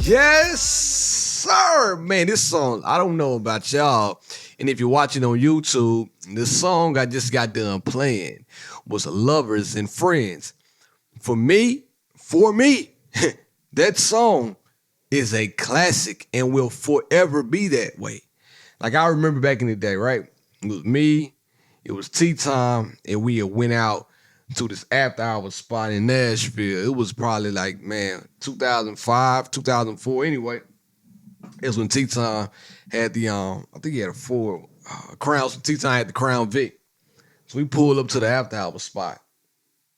Yes, sir. Man, this song, I don't know about y'all. And if you're watching on YouTube, this song I just got done playing was Lovers and Friends. For me, that song is a classic and will forever be that way. Like I remember back in the day, right? It was me, it was tea time, and we had went out to this after hours spot in Nashville. It was probably like, 2005, 2004 anyway. It was when tea time had the, I think he had a four crowns. Tea time had the Crown Vic. So we pulled up to the after hours spot.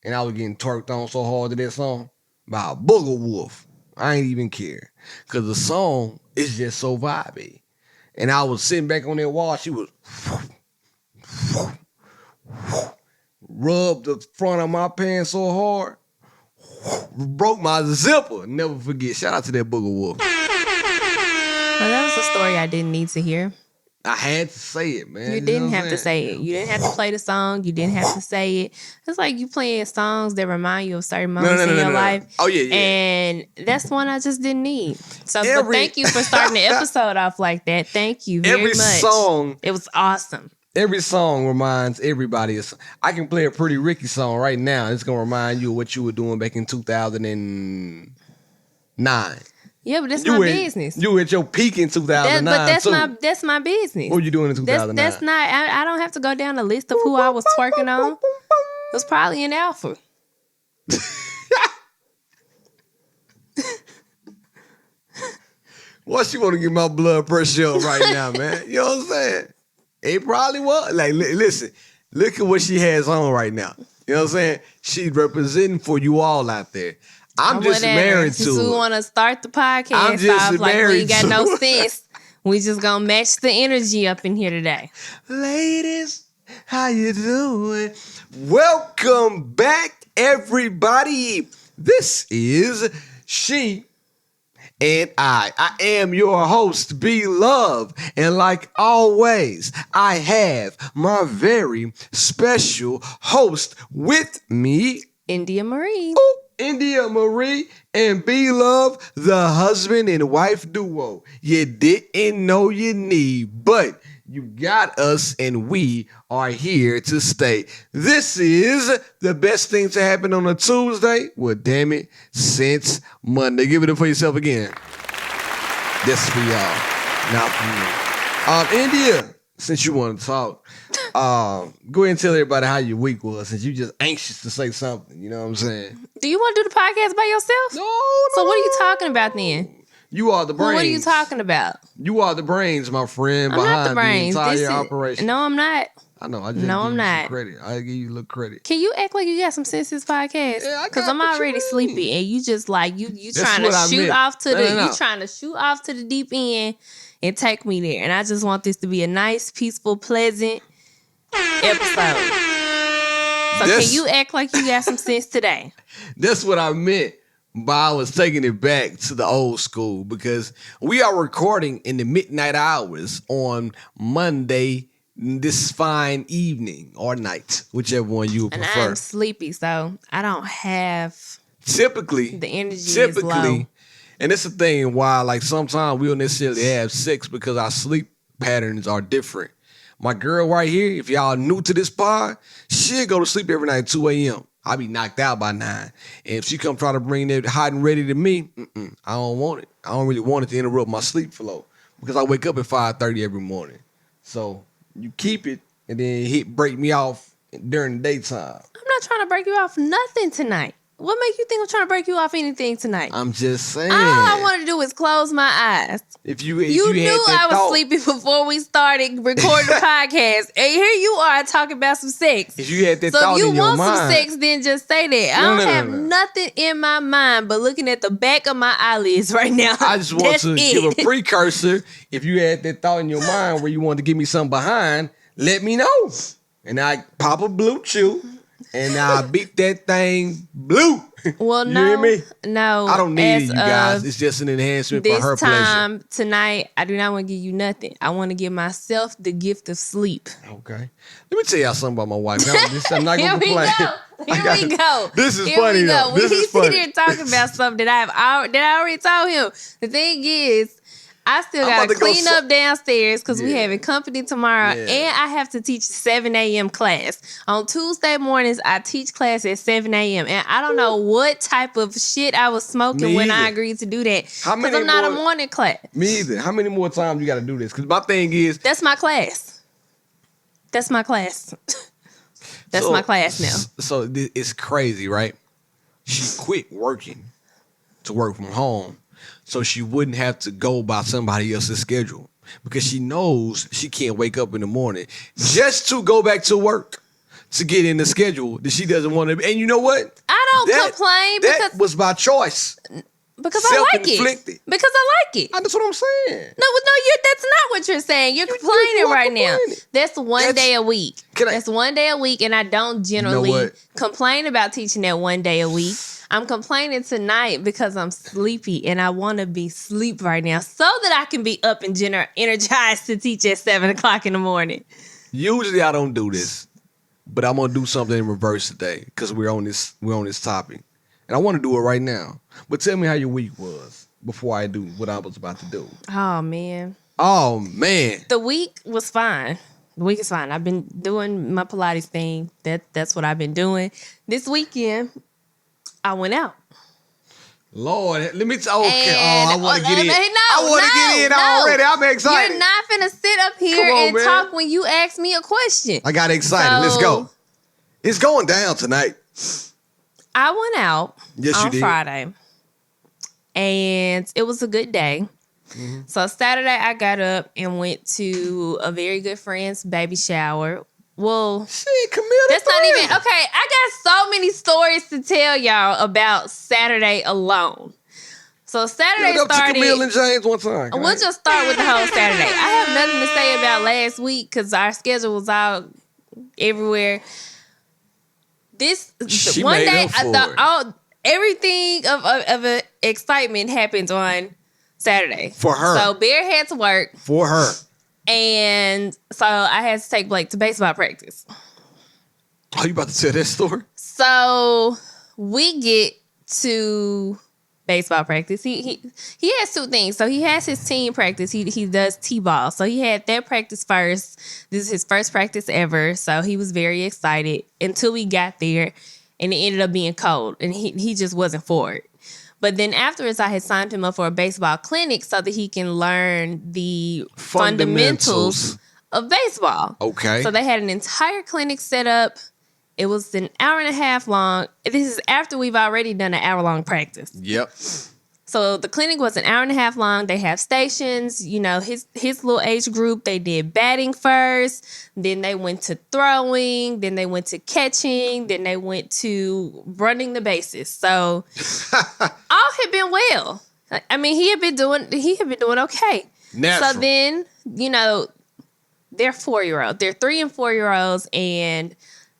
And I was getting twerked on so hard to that song by a booger wolf. I ain't even care. Because the song is just so vibey. And I was sitting back on that wall. She was rubbed the front of my pants so hard. Broke my zipper. Never forget. Shout out to that booger wolf. Well, that was a story I didn't need to hear. I had to say it, man. You didn't have to say it. You didn't have to play the song. You didn't have to say it. It's like you playing songs that remind you of certain moments in your life. Oh, yeah. And that's one I just didn't need. So but thank you for starting the episode off like that. Thank you very much. Every song. It was awesome. Every song reminds everybody. I can play a Pretty Ricky song right now. It's going to remind you of what you were doing back in 2009. Yeah, but that's my business. You were at your peak in 2009. But that's my business. What were you doing in 2009? That's not. I don't have to go down the list of who I was twerking on. It was probably an alpha. What you want to get my blood pressure up right now, man? You know what I'm saying? It probably was. Like, listen, look at what she has on right now. You know what I'm saying? She's representing for you all out there. I'm just married to Since we want to start the podcast off like we ain't got no sense, we just gonna match the energy up in here today. Ladies, how you doing? Welcome back, everybody. This is She and I. I am your host, B Love. And like always, I have my very special host with me, India Marie. Ooh, India Marie and B Love, the husband and wife duo you didn't know you need, but you got us and we are here to stay. This is the best thing to happen on a Tuesday. Well, damn it, since Monday. Give it up for yourself again. This is for y'all, not for me. India, since you want to talk, go ahead and tell everybody how your week was, since you just anxious to say something. You know what I'm saying? Do you want to do the podcast by yourself? No. So what are you talking about then? You are the brains. Well, what are you talking about? You are the brains, my friend, I'm behind not the brains. entire operation. No, I'm not. I know. I just No, give I'm you not. some credit. I give you a little credit. Can you act like you got some sense this podcast? Yeah, I Because got I'm what you already mean. sleepy, and you just like you That's trying what to I shoot meant. off to No. you trying to shoot off to the deep end and take me there. And I just want this to be a nice, peaceful, pleasant episode. So can you act like you got some sense today? That's what I meant. But I was taking it back to the old school because we are recording in the midnight hours on Monday, this fine evening or night, whichever one you And prefer. I'm sleepy, so I don't have Typically, the energy is low. and it's the thing why, like, sometimes we don't necessarily have sex because our sleep patterns are different. My girl right here, if y'all new to this pod, she'll go to sleep every night at 2 a.m. I be knocked out by 9. And if she come try to bring that hot and ready to me, I don't want it. I don't really want it to interrupt my sleep flow because I wake up at 5:30 every morning. So you keep it and then break me off during the daytime. I'm not trying to break you off nothing tonight. What make you think I'm trying to break you off anything tonight? I'm just saying. All I want to do is close my eyes. If you You knew had that I was thought, sleepy before we started recording the podcast. And here you are talking about some sex. If you had that So thought if you in your want mind, some sex, then just say that. I No, don't no, have no. nothing in my mind but looking at the back of my eyelids right now. I just want That's to it. give a precursor. If you had that thought in your mind where you wanted to give me something behind, let me know. And I pop a blue chew and I beat that thing blue. Well, You no, hear me? no. I don't need it, as you guys. of It's just an enhancement for This her pleasure. time tonight, I do not want to give you nothing. I want to give myself the gift of sleep. Okay. Let me tell y'all something about my wife. I'm not Here gonna we complain. go. Here we go. This is Here funny we though. go. This is He's funny. sitting here talking about something that I already told him. The thing is, I still I'm gotta about to go clean up downstairs because we Yeah. having company tomorrow, Yeah. and I have to teach 7 a.m. class. On Tuesday mornings, I teach class at 7 a.m. And I don't know what type of shit I was smoking Me when I either. agreed to do that. How Because many I'm not a more- morning class. Me either. How many more times you got to do this? Because my thing is, That's my class. That's my class. That's my class now. So it's crazy, right? She quit working to work from home so she wouldn't have to go by somebody else's schedule because she knows she can't wake up in the morning just to go back to work to get in the schedule that she doesn't want to. And you know what? I don't complain that was by choice. because I like it. Self-inflicted. Because I like it. That's what I'm saying. No, that's not what you're saying. You're complaining are right now. complaining. That's one day a week. That's one day a week, and I don't generally what? complain about teaching that one day a week. I'm complaining tonight because I'm sleepy and I want to be asleep right now so that I can be up and energized to teach at 7 o'clock in the morning. Usually I don't do this, but I'm gonna do something in reverse today because we're on this topic, and I want to do it right now. But tell me how your week was before I do what I was about to do. Oh man, the week was fine. The week is fine. I've been doing my Pilates thing. That's what I've been doing. This weekend, I went out. Lord, let me. Okay, I want to get in. No, I want to get in no. already. I'm excited. You're not finna sit up here Come on, and man. talk when you ask me a question. I got excited. Let's go. It's going down tonight. I went out Yes, you on did. Friday, and it was a good day. Mm-hmm. So Saturday, I got up and went to a very good friend's baby shower. Well, Shit, Camille. that's not even okay. I got so many stories to tell y'all about Saturday alone. So Saturday Give it up to Camille started. and James one time. We'll just start with the whole Saturday. I have nothing to say about last week because our schedule was all everywhere. This She one made day, up for it. everything of excitement happened on Saturday For her. So Bear had to work, For her. and so I had to take Blake to baseball practice. Oh, you about to tell that story? So we get to baseball practice. He has two things. So he has his team practice. He does t-ball. So he had that practice first. This is his first practice ever. So he was very excited until we got there, and it ended up being cold, and he just wasn't for it. But then afterwards, I had signed him up for a baseball clinic so that he can learn the fundamentals of baseball. Okay. So they had an entire clinic set up. It was an hour and a half long. This is after we've already done an hour-long practice. Yep. So the clinic was an hour and a half long. They have stations. You know, his little age group, they did batting first. Then they went to throwing. Then they went to catching. Then they went to running the bases. So all had been well. I mean, he had been doing okay. Natural. So then, you know, they're 4-year-olds. They're 3 and 4-year-olds, and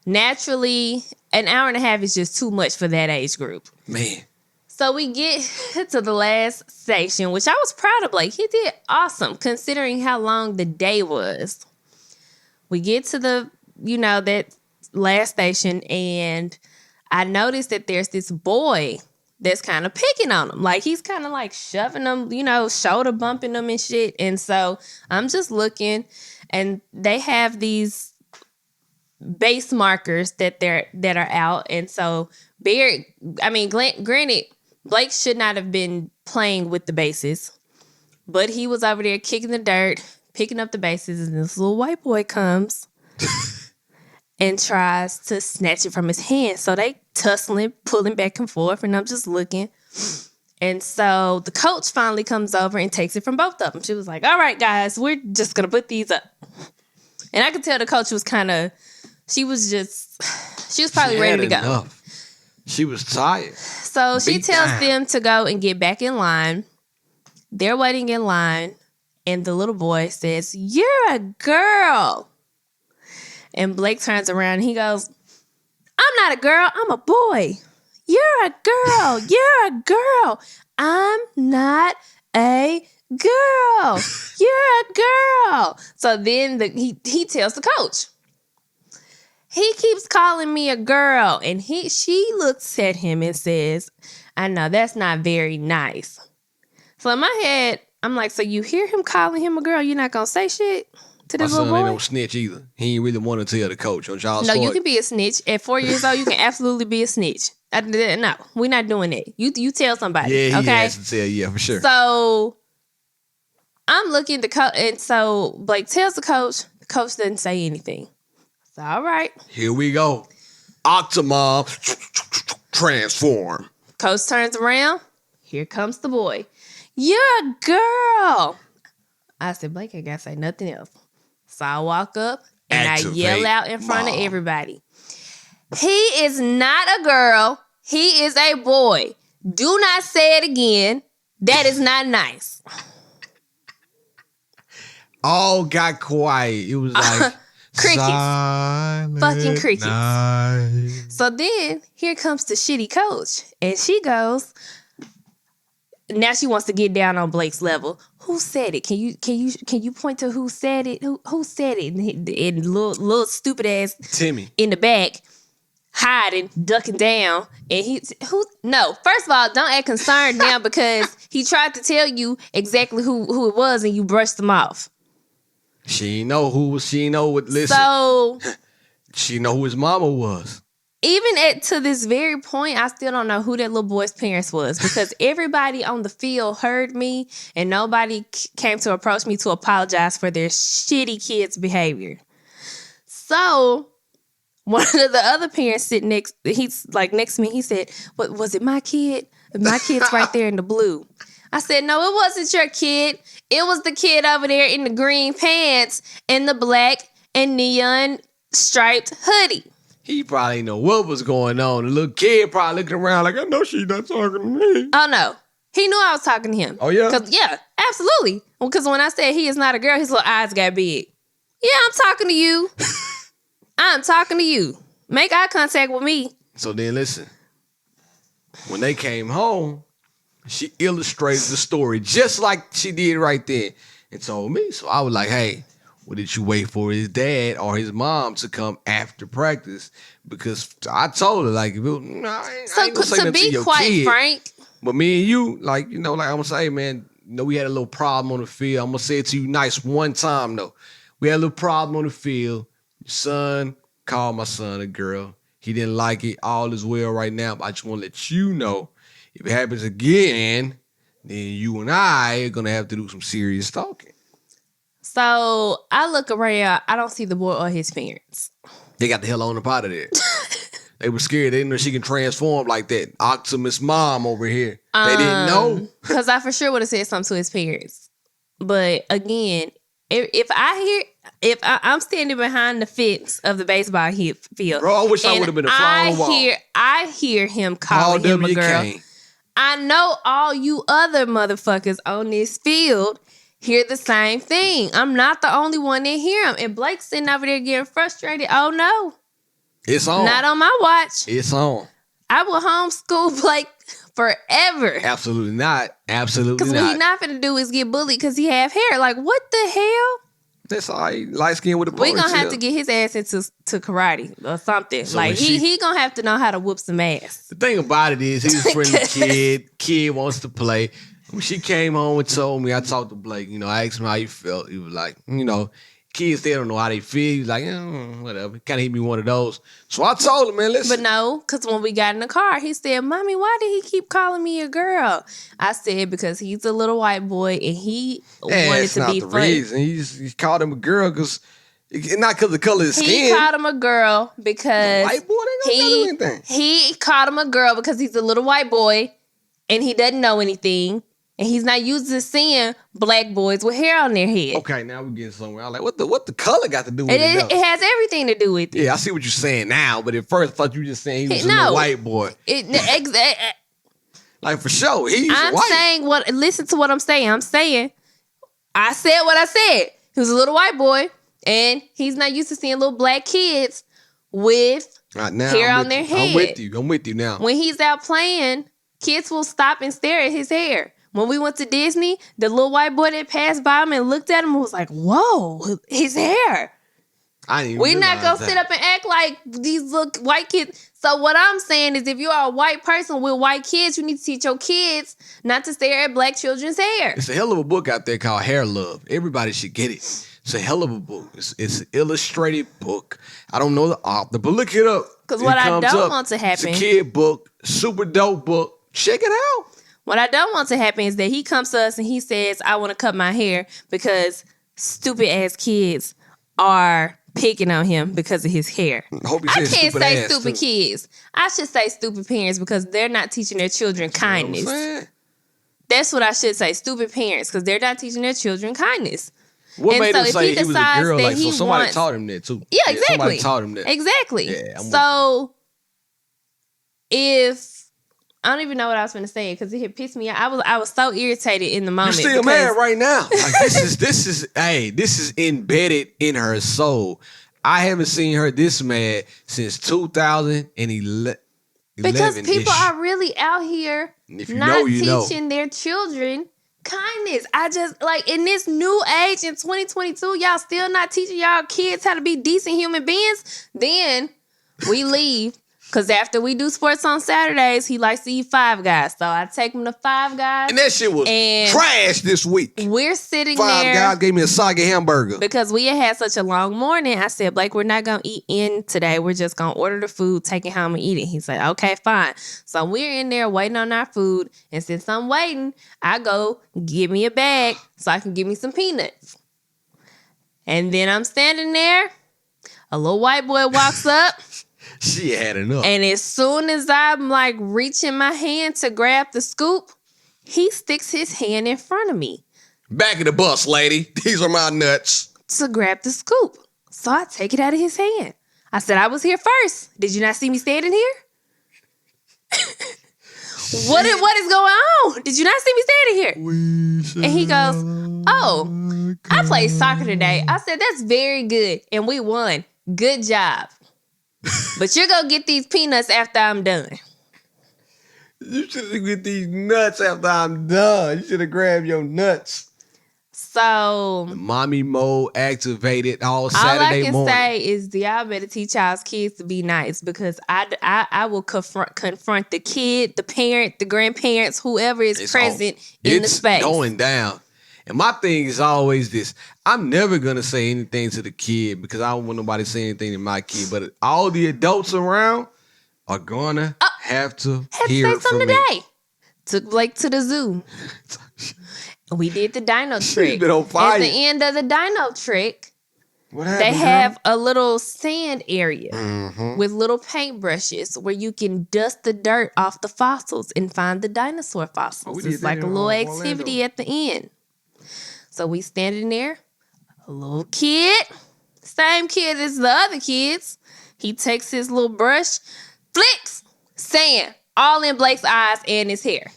naturally, an hour and a half is just too much for that age group. Man. So we get to the last station, which I was proud of Blake. He did awesome considering how long the day was. We get to that last station, and I noticed that there's this boy that's kind of picking on him. Like, he's kind of like shoving him, shoulder bumping him and shit. And so I'm just looking, and they have these base markers that are out. And so granted, Blake should not have been playing with the bases, but he was over there kicking the dirt, picking up the bases, and this little white boy comes and tries to snatch it from his hand. So they tussling, pulling back and forth, and I'm just looking. And so the coach finally comes over and takes it from both of them. She was like, "All right, guys, we're just going to put these up." And I could tell the coach was she was probably ready to go. Enough. She was tired. So she tells them to go and get back in line. They're waiting in line, and the little boy says, "You're a girl." And Blake turns around and he goes, I'm not a girl. I'm a boy. You're a girl. You're a girl. I'm not a girl. You're a girl. So then he tells the coach. He keeps calling me a girl. And she looks at him and says, I know, that's not very nice. So in my head, I'm like, so you hear him calling him a girl, you're not going to say shit to this My little son boy? ain't no snitch either. He ain't really want to tell the coach. On y'all No, you can be a snitch. At 4 years old, you can absolutely be a snitch. No, we're not doing that. You tell somebody. Yeah, he okay? has to tell, yeah, for sure. So I'm looking at the coach, and so Blake tells the coach doesn't say anything. So, all right. Here we go. Octomom transform. Coach turns around. Here comes the boy. You're a girl. I said, Blake, I gotta say nothing else. So I walk up and I yell out in front of everybody. He is not a girl. He is a boy. Do not say it again. That is not nice. All got quiet. It was like crickets. Fucking crickets. Night. So then here comes the shitty coach. And she goes, now she wants to get down on Blake's level. Who said it? Can you point to who said it? Who said it? And little stupid ass Timmy in the back, hiding, ducking down. And first of all, don't act concerned now because he tried to tell you exactly who it was and you brushed him off. She know what listen. So she know who his mama was. Even to this very point, I still don't know who that little boy's parents was because everybody on the field heard me and nobody came to approach me to apologize for their shitty kid's behavior. So one of the other parents sitting next to me, he said, "What was it? My kid? My kid's right there in the blue." I said, "No, it wasn't your kid. It was the kid over there in the green pants and the black and neon striped hoodie." He probably didn't know what was going on. The little kid probably looking around like, I know she's not talking to me. Oh, no. He knew I was talking to him. Oh, yeah? Yeah, absolutely. Because when I said he is not a girl, his little eyes got big. Yeah, I'm talking to you. I'm talking to you. Make eye contact with me. So then listen. When they came home, she illustrated the story just like she did right then and told me. So I was like, hey, well, did you wait for his dad or his mom to come after practice? Because I told her, like, I ain't gonna say to be your quite kid, frank, but me and you, like, I'm gonna say, man, we had a little problem on the field. I'm gonna say it to you nice one time though. We had a little problem on the field. Your son called my son a girl. He didn't like it. All is well right now, but I just want to let you know if it happens again, then you and I are gonna have to do some serious talking. So I look around, I don't see the boy or his parents. They got the hell on up out of there. They were scared. They didn't know she can transform like that. Optimus mom over here. They didn't know. Because I for sure would have said something to his parents. But again, if I'm standing behind the fence of the baseball field. Bro, I wish I would have been a fly on the wall. I hear him calling him a girl. I know all you other motherfuckers on this field hear the same thing. I'm not the only one that hear him. And Blake's sitting over there getting frustrated. Oh, no. It's on. Not on my watch. It's on. I will homeschool Blake forever. Absolutely not. Absolutely not. Because what he's not finna do is get bullied because he have hair. Like, what the hell? That's all right. Light skin with a ponytail. We gonna have to get his ass into karate or something. So like, he gonna have to know how to whoop some ass. The thing about it is, he's a friendly kid. Kid wants to play. When she came home and told me, I talked to Blake, I asked him how he felt. He was like, kids, they don't know how they feel. He's like, whatever. Kind of hit me one of those. So I told him, man, listen. But no, because when we got in the car, he said, Mommy, why did he keep calling me a girl? I said, because he's a little white boy and he wanted to be funny. Reason. He called him a girl because, not because of the color of his skin. He called him a girl because white boy, they don't know anything. He called him a girl because he's a little white boy and he doesn't know anything. And he's not used to seeing black boys with hair on their head. Okay, now we're getting somewhere. I'm like, what the color got to do with it? It has everything to do with it. Yeah, I see what you're saying now, but at first I thought you were just saying he was a little white boy. Like, for sure, he's white. I'm saying listen to what I'm saying. I said what I said. He was a little white boy, and he's not used to seeing little black kids with Right now, hair on their head. I'm with you. I'm with you now. When he's out playing, kids will stop and stare at his hair. When we went to Disney, the little white boy that passed by him and looked at him was like, whoa, his hair. I didn't even We're not going to that. sit up and act like these little white kids. So what I'm saying is if you are a white person with white kids, you need to teach your kids not to stare at black children's hair. It's a hell of a book out there called Hair Love. Everybody should get it. It's a hell of a book. It's an illustrated book. I don't know the author, but look it up. Because what I don't want to happen. It's a kid book, super dope book. Check it out. What I don't want to happen is that he comes to us and he says, I want to cut my hair because stupid ass kids are picking on him because of his hair. I can't say stupid kids. I should say stupid parents because they're not teaching their children kindness. That's what I should say. Stupid parents because they're not teaching their children kindness. What made him say he was a girl? Like, so somebody taught him that too. Yeah, exactly. Somebody taught him that. Exactly. Yeah, so if I don't even know what I was going to say because it had pissed me out. I was so irritated in the moment. You're still mad right now. Like, this is embedded in her soul. I haven't seen her this mad since 2011. Because people are really out here not teaching their children kindness. I just, like, in this new age in 2022, y'all still not teaching y'all kids how to be decent human beings. Then we leave. Because after we do sports on Saturdays, he likes to eat Five Guys. So I take him to Five Guys. And that shit was trash this week. We're sitting Five there. Guys gave me a soggy hamburger. Because we had such a long morning, I said, Blake, we're not going to eat in today. We're just going to order the food, take it home and eat it. He said, okay, fine. So we're in there waiting on our food. And since I'm waiting, I go give me a bag so I can give me some peanuts. And then I'm standing there. A little white boy walks up. She had enough. And as soon as I'm like reaching my hand to grab the scoop, he sticks his hand in front of me. Back of the bus, lady. These are my nuts. To grab the scoop. So I take it out of his hand. I said, I was here first. Did you not see me standing here? What is going on? Did you not see me standing here? And he goes, oh, I played soccer today. I said, that's very good. And we won. Good job. But you're going to get these peanuts after I'm done. You should have get these nuts after I'm done. You should have grabbed your nuts. So, the mommy mode activated all Saturday morning. All I can say is y'all better teach y'all's kids to be nice because I will confront the kid, the parent, the grandparents, whoever is present in the space. It's going down. And my thing is always this. I'm never going to say anything to the kid because I don't want nobody to say anything to my kid. But all the adults around are going to have to hear it from me. Today. Took Blake to the zoo. We did the dino trick. Been on fire. At the end of the dino trick, what happened, they have a little sand area with little paintbrushes where you can dust the dirt off the fossils and find the dinosaur fossils. It's like a little activity at the end. So we standing there, a little kid, same kid as the other kids. He takes his little brush, flicks sand all in Blake's eyes and his hair.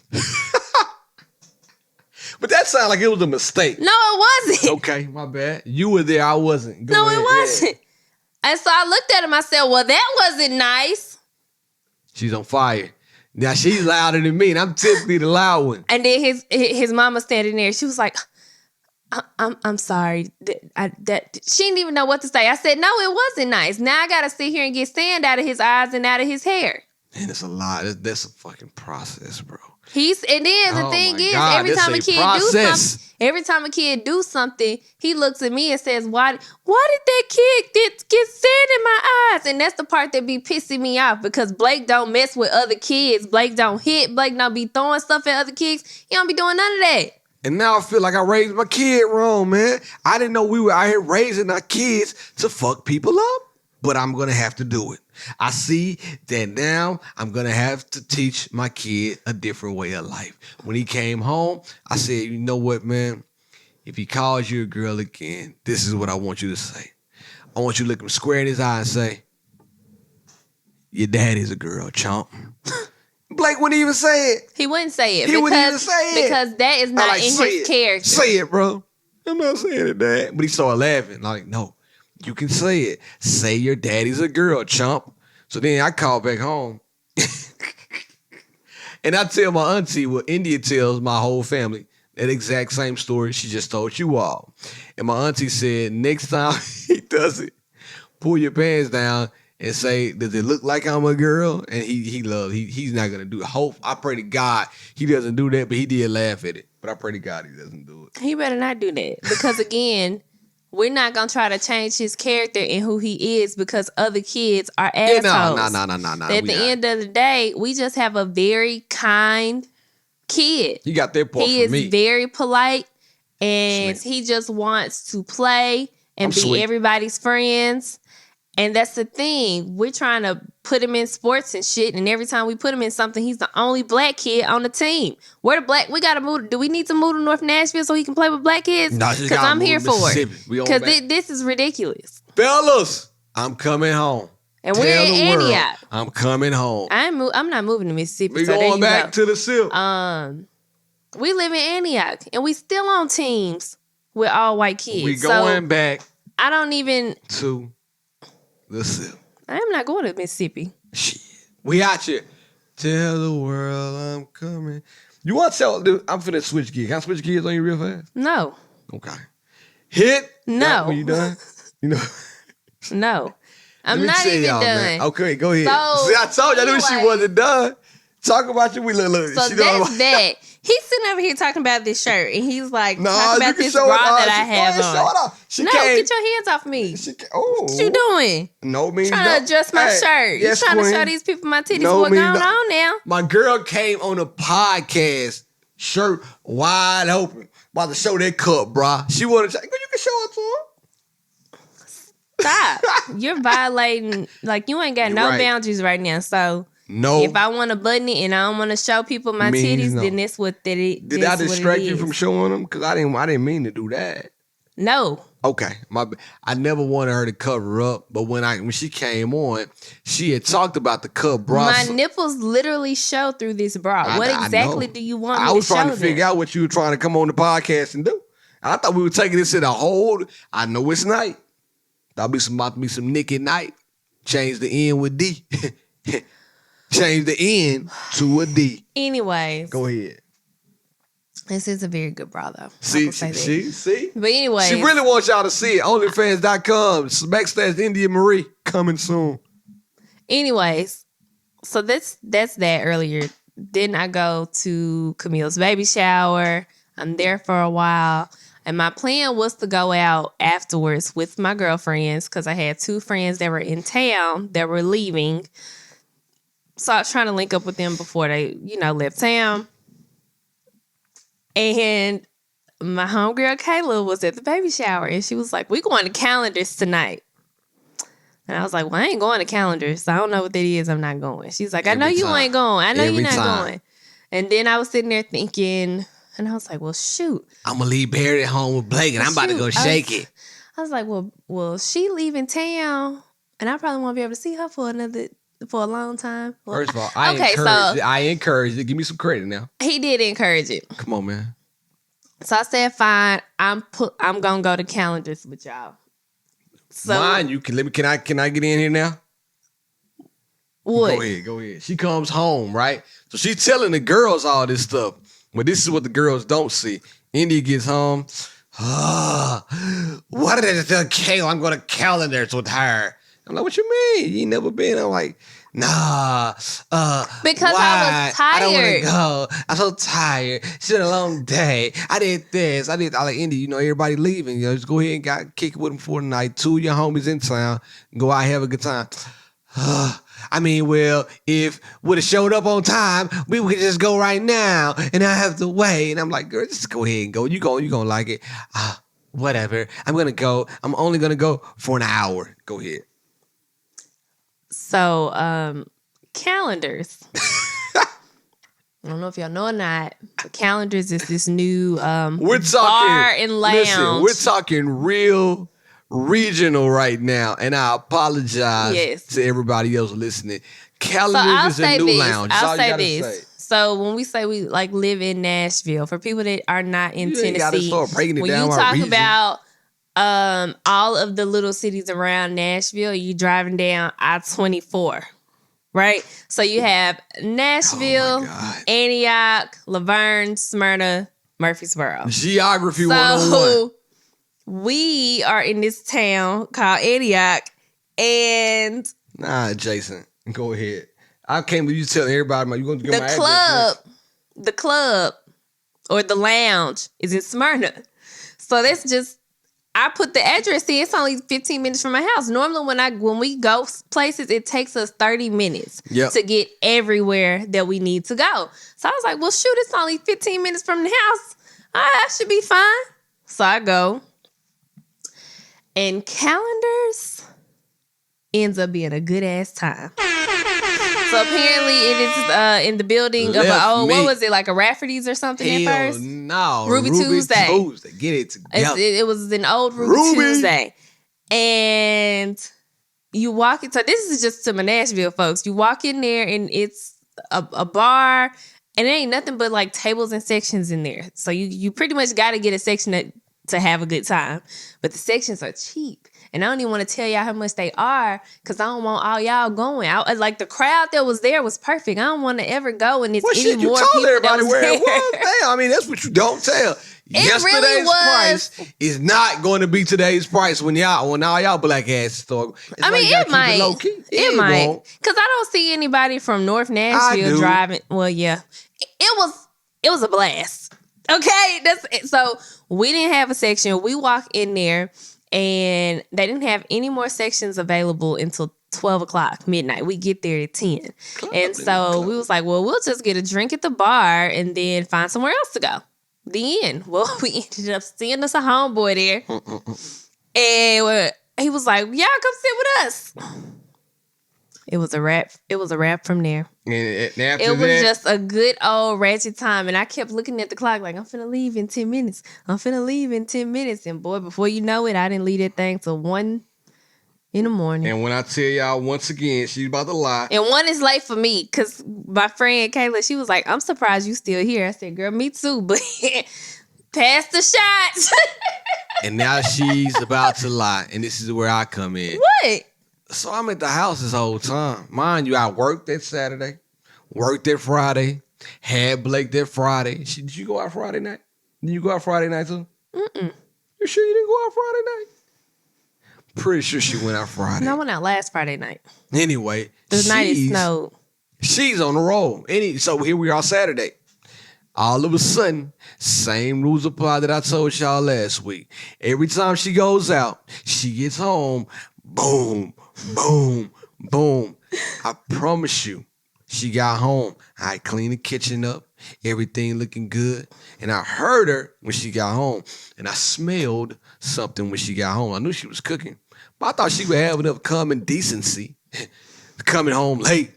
But that sounded like it was a mistake. No, it wasn't. Okay, my bad. You were there, I wasn't. Go ahead. It wasn't. Yeah. And so I looked at him, I said, well, that wasn't nice. She's on fire. Now she's louder than me, and I'm typically the loud one. And then his mama standing there, she was like, I'm sorry. That she didn't even know what to say. I said, no, it wasn't nice. Now I gotta sit here and get sand out of his eyes and out of his hair. Man, it's a lot. That's a fucking process, bro. And then the thing is, every time a kid do something, he looks at me and says, why did that kid get sand in my eyes? And that's the part that be pissing me off because Blake don't mess with other kids. Blake don't hit. Blake don't be throwing stuff at other kids. He don't be doing none of that. And now I feel like I raised my kid wrong, man. I didn't know we were out here raising our kids to fuck people up, but I'm going to have to do it. I see that now I'm going to have to teach my kid a different way of life. When he came home, I said, you know what, man? If he calls you a girl again, this is what I want you to say. I want you to look him square in his eye and say, your daddy's a girl, chump. Blake wouldn't even say it. He wouldn't say it. He wouldn't even say it. Because that is not in his character. Say it, bro. I'm not saying it, Dad. But he started laughing. Like, no, you can say it. Say your daddy's a girl, chump. So then I call back home. And I tell my auntie what India tells my whole family. That exact same story she just told you all. And my auntie said, next time he does it, pull your pants down and say, does it look like I'm a girl? And he's not gonna do it. I pray to God he doesn't do that, but he did laugh at it. But I pray to God he doesn't do it. He better not do that. Because again, we're not gonna try to change his character and who he is because other kids are assholes. No. At the end of the day, we just have a very kind kid. He got that part He from me. is very polite and he just wants to play and be sweet. everybody's friends. And that's the thing. We're trying to put him in sports and shit. And every time we put him in something, he's the only black kid on the team. We gotta move. Do we need to move to North Nashville so he can play with black kids? No, because I'm here for it. Because Because this is ridiculous. fellas, I'm coming home. And Tell we're in the world, Antioch. I'm coming home. I'm not moving to Mississippi. We so there going you back go. to the SIP. We live in Antioch, and we still on teams with all white kids. We going back I don't even. to the SIP. I am not going to Mississippi. Shit. We out here. Tell the world I'm coming. You want to tell, dude, I'm finna switch gears. Can I switch gears on you real fast? No. Okay. Hit. No. When you done? You know. No. I'm Let me not tell even y'all, done. man. Okay, go ahead. So, See, I told you, I knew she anyway. wasn't done. Talk about you. Look. So she that's that. He's sitting over here talking about this shirt, and he's like No, talking you about can this show bra it. that I have Show it on. off. She No, came. get your hands off me. Oh. What you doing? No means Trying no. to adjust my Hey, shirt. yes, you trying queen. to show these people my titties? No What's means going no. on now? My girl came on a podcast, shirt wide open, about to show that cup, brah. She wanted to. You can show it to her. Stop. You're violating. Like, you ain't got You're no right. boundaries right now. So No. if I want to button it and I don't want to show people my Means titties, no. then that's what that it. Did I distract you from showing them? Because I didn't mean to do that. No. Okay, I never wanted her to cover up, but when she came on, she had talked about the cup bra. My nipples literally show through this bra. What exactly do you want me to show? I was trying to figure out what you were trying to come on the podcast and do. I thought we were taking this in a whole. I know it's night. Thought about to be some Nick at night. Change the N with D. Change the N to a D. Anyways. Go ahead. This is a very good bra, though. See. But anyway. She really wants y'all to see it. OnlyFans.com. / India Marie. Coming soon. Anyways. So that's that earlier. Then I go to Camille's baby shower. I'm there for a while. And my plan was to go out afterwards with my girlfriends because I had 2 friends that were in town that were leaving. So I was trying to link up with them before they, left town. And my homegirl Kayla was at the baby shower and she was like, we going to Calendars tonight. And I was like, well, I ain't going to Calendars. So I don't know what that is. I'm not going. She's like, I know you ain't going. I know you're not going. And then I was sitting there thinking, and I was like, well, shoot. I'm going to leave Barry at home with Blake and I'm about to go shake it. I was like, well, she leaving town and I probably won't be able to see her for a long time. Well, first of all, I encouraged it. Give me some credit now. He did encourage it. Come on, man. So I said, fine, I'm gonna go to Calendars with y'all. So Mine, you can let me. Can I get in here now? What? Go ahead. She comes home, right? So she's telling the girls all this stuff. But this is what the girls don't see. India gets home. What did I tell Kayla? I'm going to Calendars with her. I'm like, what you mean? You ain't never been? I'm like, nah. Because why? I was tired. I don't want to go. I'm so tired. She had a long day. I did this. I like, India, everybody leaving. Just go ahead and kick it with them for the night. 2 of your homies in town. Go out, have a good time. Well, if would have showed up on time, we would just go right now, and I have to wait. And I'm like, girl, just go ahead and go. You gonna like it? Whatever. I'm gonna go. I'm only gonna go for an hour. Go ahead. So, Calendars. I don't know if y'all know or not, but Calendars is this new we're talking bar and lounge. Listen, we're talking real regional right now, and I apologize to everybody else listening. Calendars is a new lounge. I'll say this. So when we say we live in Nashville, for people that are not in Tennessee, gotta start breaking it when down you our talk region. about all of the little cities around Nashville, you driving down I-24. right? So you have Oh Nashville, my God. Antioch, Laverne, Smyrna, Murfreesboro. Geography 101. So we are in this town called Antioch, and Nah, Jason, go ahead. I can't believe you telling everybody, you going to give my the club or the lounge is in Smyrna. So that's just, I put the address in. It's only 15 minutes from my house. Normally when we go places, it takes us 30 minutes to get everywhere that we need to go. So I was like, well, shoot, it's only 15 minutes from the house. I should be fine. So I go. And calendars ends up being a good ass time. So apparently it is in the building of what was it, like a Rafferty's or something at first? No, Ruby Tuesday. Get it together. It was an old Ruby Tuesday. And you walk in, so this is just to my Nashville folks. You walk in there and it's a bar and it ain't nothing but like tables and sections in there. So you pretty much got to get a section to have a good time. But the sections are cheap. And I don't even want to tell y'all how much they are because I don't want all y'all going. Like the crowd that was there was perfect. I don't want to ever go and it's any more people everybody that was where there. it was. Damn, I mean, that's what you don't tell. Yesterday's really was. price is not going to be today's price when all y'all black asses start. I mean, it might. It might. Because I don't see anybody from North Nashville driving. Well, yeah. It was a blast. Okay? That's it. So we didn't have a section. We walk in there. And they didn't have any more sections available until 12 o'clock, midnight. We get there at 10. And so we was like, well, we'll just get a drink at the bar and then find somewhere else to go. The end. Well, we ended up seeing us a homeboy there. And he was like, y'all come sit with us. It was a wrap. It was a wrap from there. And after it was just a good old ratchet time. And I kept looking at the clock like, I'm finna leave in 10 minutes. And boy, before you know it, I didn't leave that thing till 1 in the morning. And when I tell y'all once again, she's about to lie. And 1 is late for me because my friend Kayla, she was like, I'm surprised you still here. I said, girl, me too. But pass the shots. And now she's about to lie. And this is where I come in. What? So I'm at the house this whole time. Mind you, I worked that Saturday, worked that Friday, had Blake that Friday. Did you go out Friday night? Did you go out Friday night too? Mm-mm. You sure you didn't go out Friday night? Pretty sure she went out Friday. No, I went out last Friday night. Anyway. The night it snowed. She's on the roll. So here we are Saturday. All of a sudden, same rules apply that I told y'all last week. Every time she goes out, she gets home, boom, boom, boom. I promise you, she got home. I cleaned the kitchen up, everything looking good. And I heard her when she got home. And I smelled something when she got home. I knew she was cooking. But I thought she would have enough common decency. Coming home late,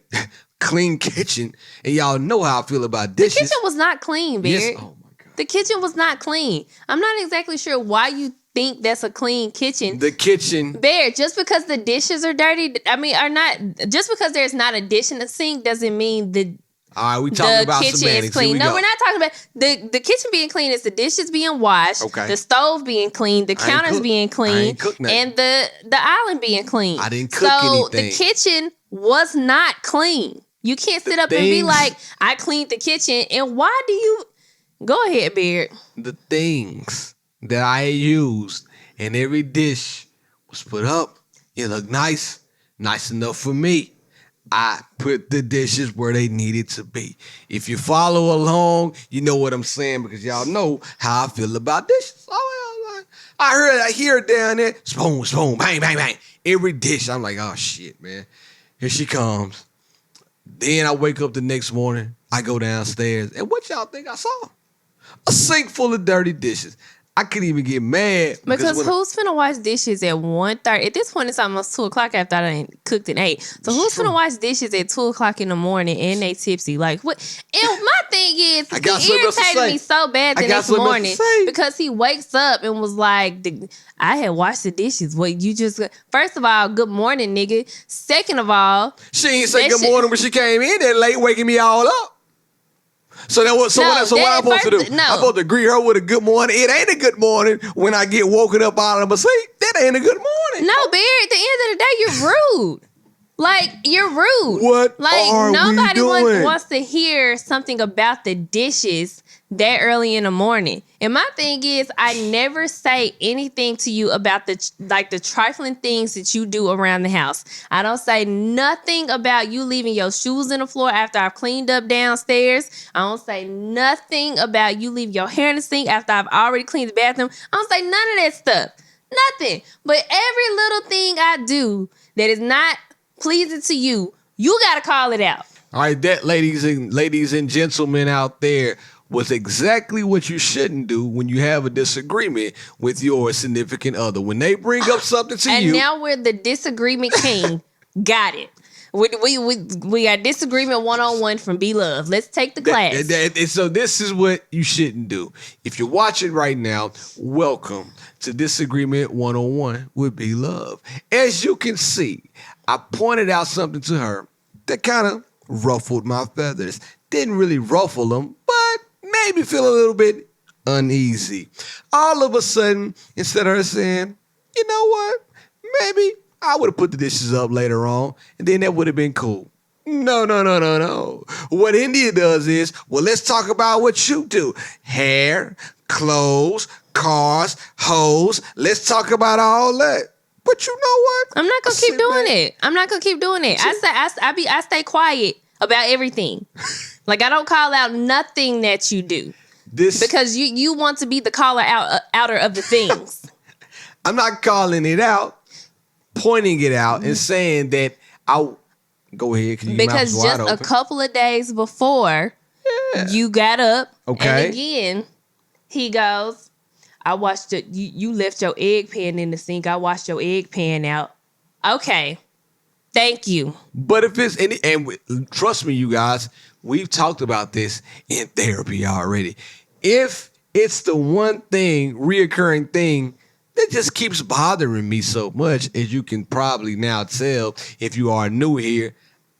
clean kitchen. And y'all know how I feel about dishes. The kitchen was not clean, Beard. Yes. Oh my God. The kitchen was not clean. I'm not exactly sure why you think that's a clean kitchen. The kitchen. Bear, just because the dishes are dirty, are not, just because there's not a dish in the sink doesn't mean all right, we talking about kitchen semantics. is clean. No, we're not talking about the kitchen being clean. Is the dishes being washed, the stove being clean, the counters being clean, and the island being clean. I didn't cook anything. So the kitchen was not clean. You can't sit up and be like, I cleaned the kitchen. And why do you... Go ahead, Beard. The things that I used in every dish was put up. It looked nice enough for me. I put the dishes where they needed to be. If you follow along, you know what I'm saying because y'all know how I feel about dishes. I hear it down there. Spoon, spoon, bang, bang, bang. Every dish. I'm like, oh, shit, man. Here she comes. Then I wake up the next morning. I go downstairs. And what y'all think I saw? A sink full of dirty dishes. I couldn't even get mad. Because who's finna wash dishes at 1:30? At this point, it's almost 2 o'clock after I done cooked at 8. So who's finna wash dishes at 2 o'clock in the morning and they tipsy? Like, what? And my thing is, he irritated me so bad the next morning because he wakes up and was like, I had washed the dishes. Well, you just, first of all, good morning, nigga. Second of all, she ain't say good morning when she came in there late, waking me all up. So what I'm supposed to do? No. I'm supposed to greet her with a good morning. It ain't a good morning when I get woken up out of my sleep. That ain't a good morning. No, Barry, at the end of the day, you're rude. Like, you're rude. What like, are we nobody doing? wants to hear something about the dishes that early in the morning. And my thing is, I never say anything to you about the trifling things that you do around the house. I don't say nothing about you leaving your shoes in the floor after I've cleaned up downstairs. I don't say nothing about you leaving your hair in the sink after I've already cleaned the bathroom. I don't say none of that stuff. Nothing. But every little thing I do that is not pleasing to you, you got to call it out. All right, that, ladies and gentlemen out there, was exactly what you shouldn't do when you have a disagreement with your significant other. When they bring up something to And you. now we're the disagreement king. Got it. We got disagreement 101 from Be Love. Let's take the class. So this is what you shouldn't do. If you're watching right now, welcome to Disagreement 101 with Be Love. As you can see, I pointed out something to her that kind of ruffled my feathers. Didn't really ruffle them, but made me feel a little bit uneasy. All of a sudden, instead of her saying, you know what, maybe I would have put the dishes up later on, and then that would have been cool. No. What India does is, well, let's talk about what you do. Hair, clothes, cars, hoes. Let's talk about all that. But you know what? I'm not gonna keep doing it. I'm not gonna keep doing it. I stay quiet about everything. Like, I don't call out nothing that you do. Because you want to be the caller outer of the things. I'm not calling it out, pointing it out, and saying that go ahead. Because just a couple of days before, you got up, and again, he goes, I watched it. You left your egg pan in the sink. I washed your egg pan out. Okay. Thank you. But if it's and trust me, you guys, we've talked about this in therapy already. If it's the one thing, reoccurring thing that just keeps bothering me so much, as you can probably now tell if you are new here,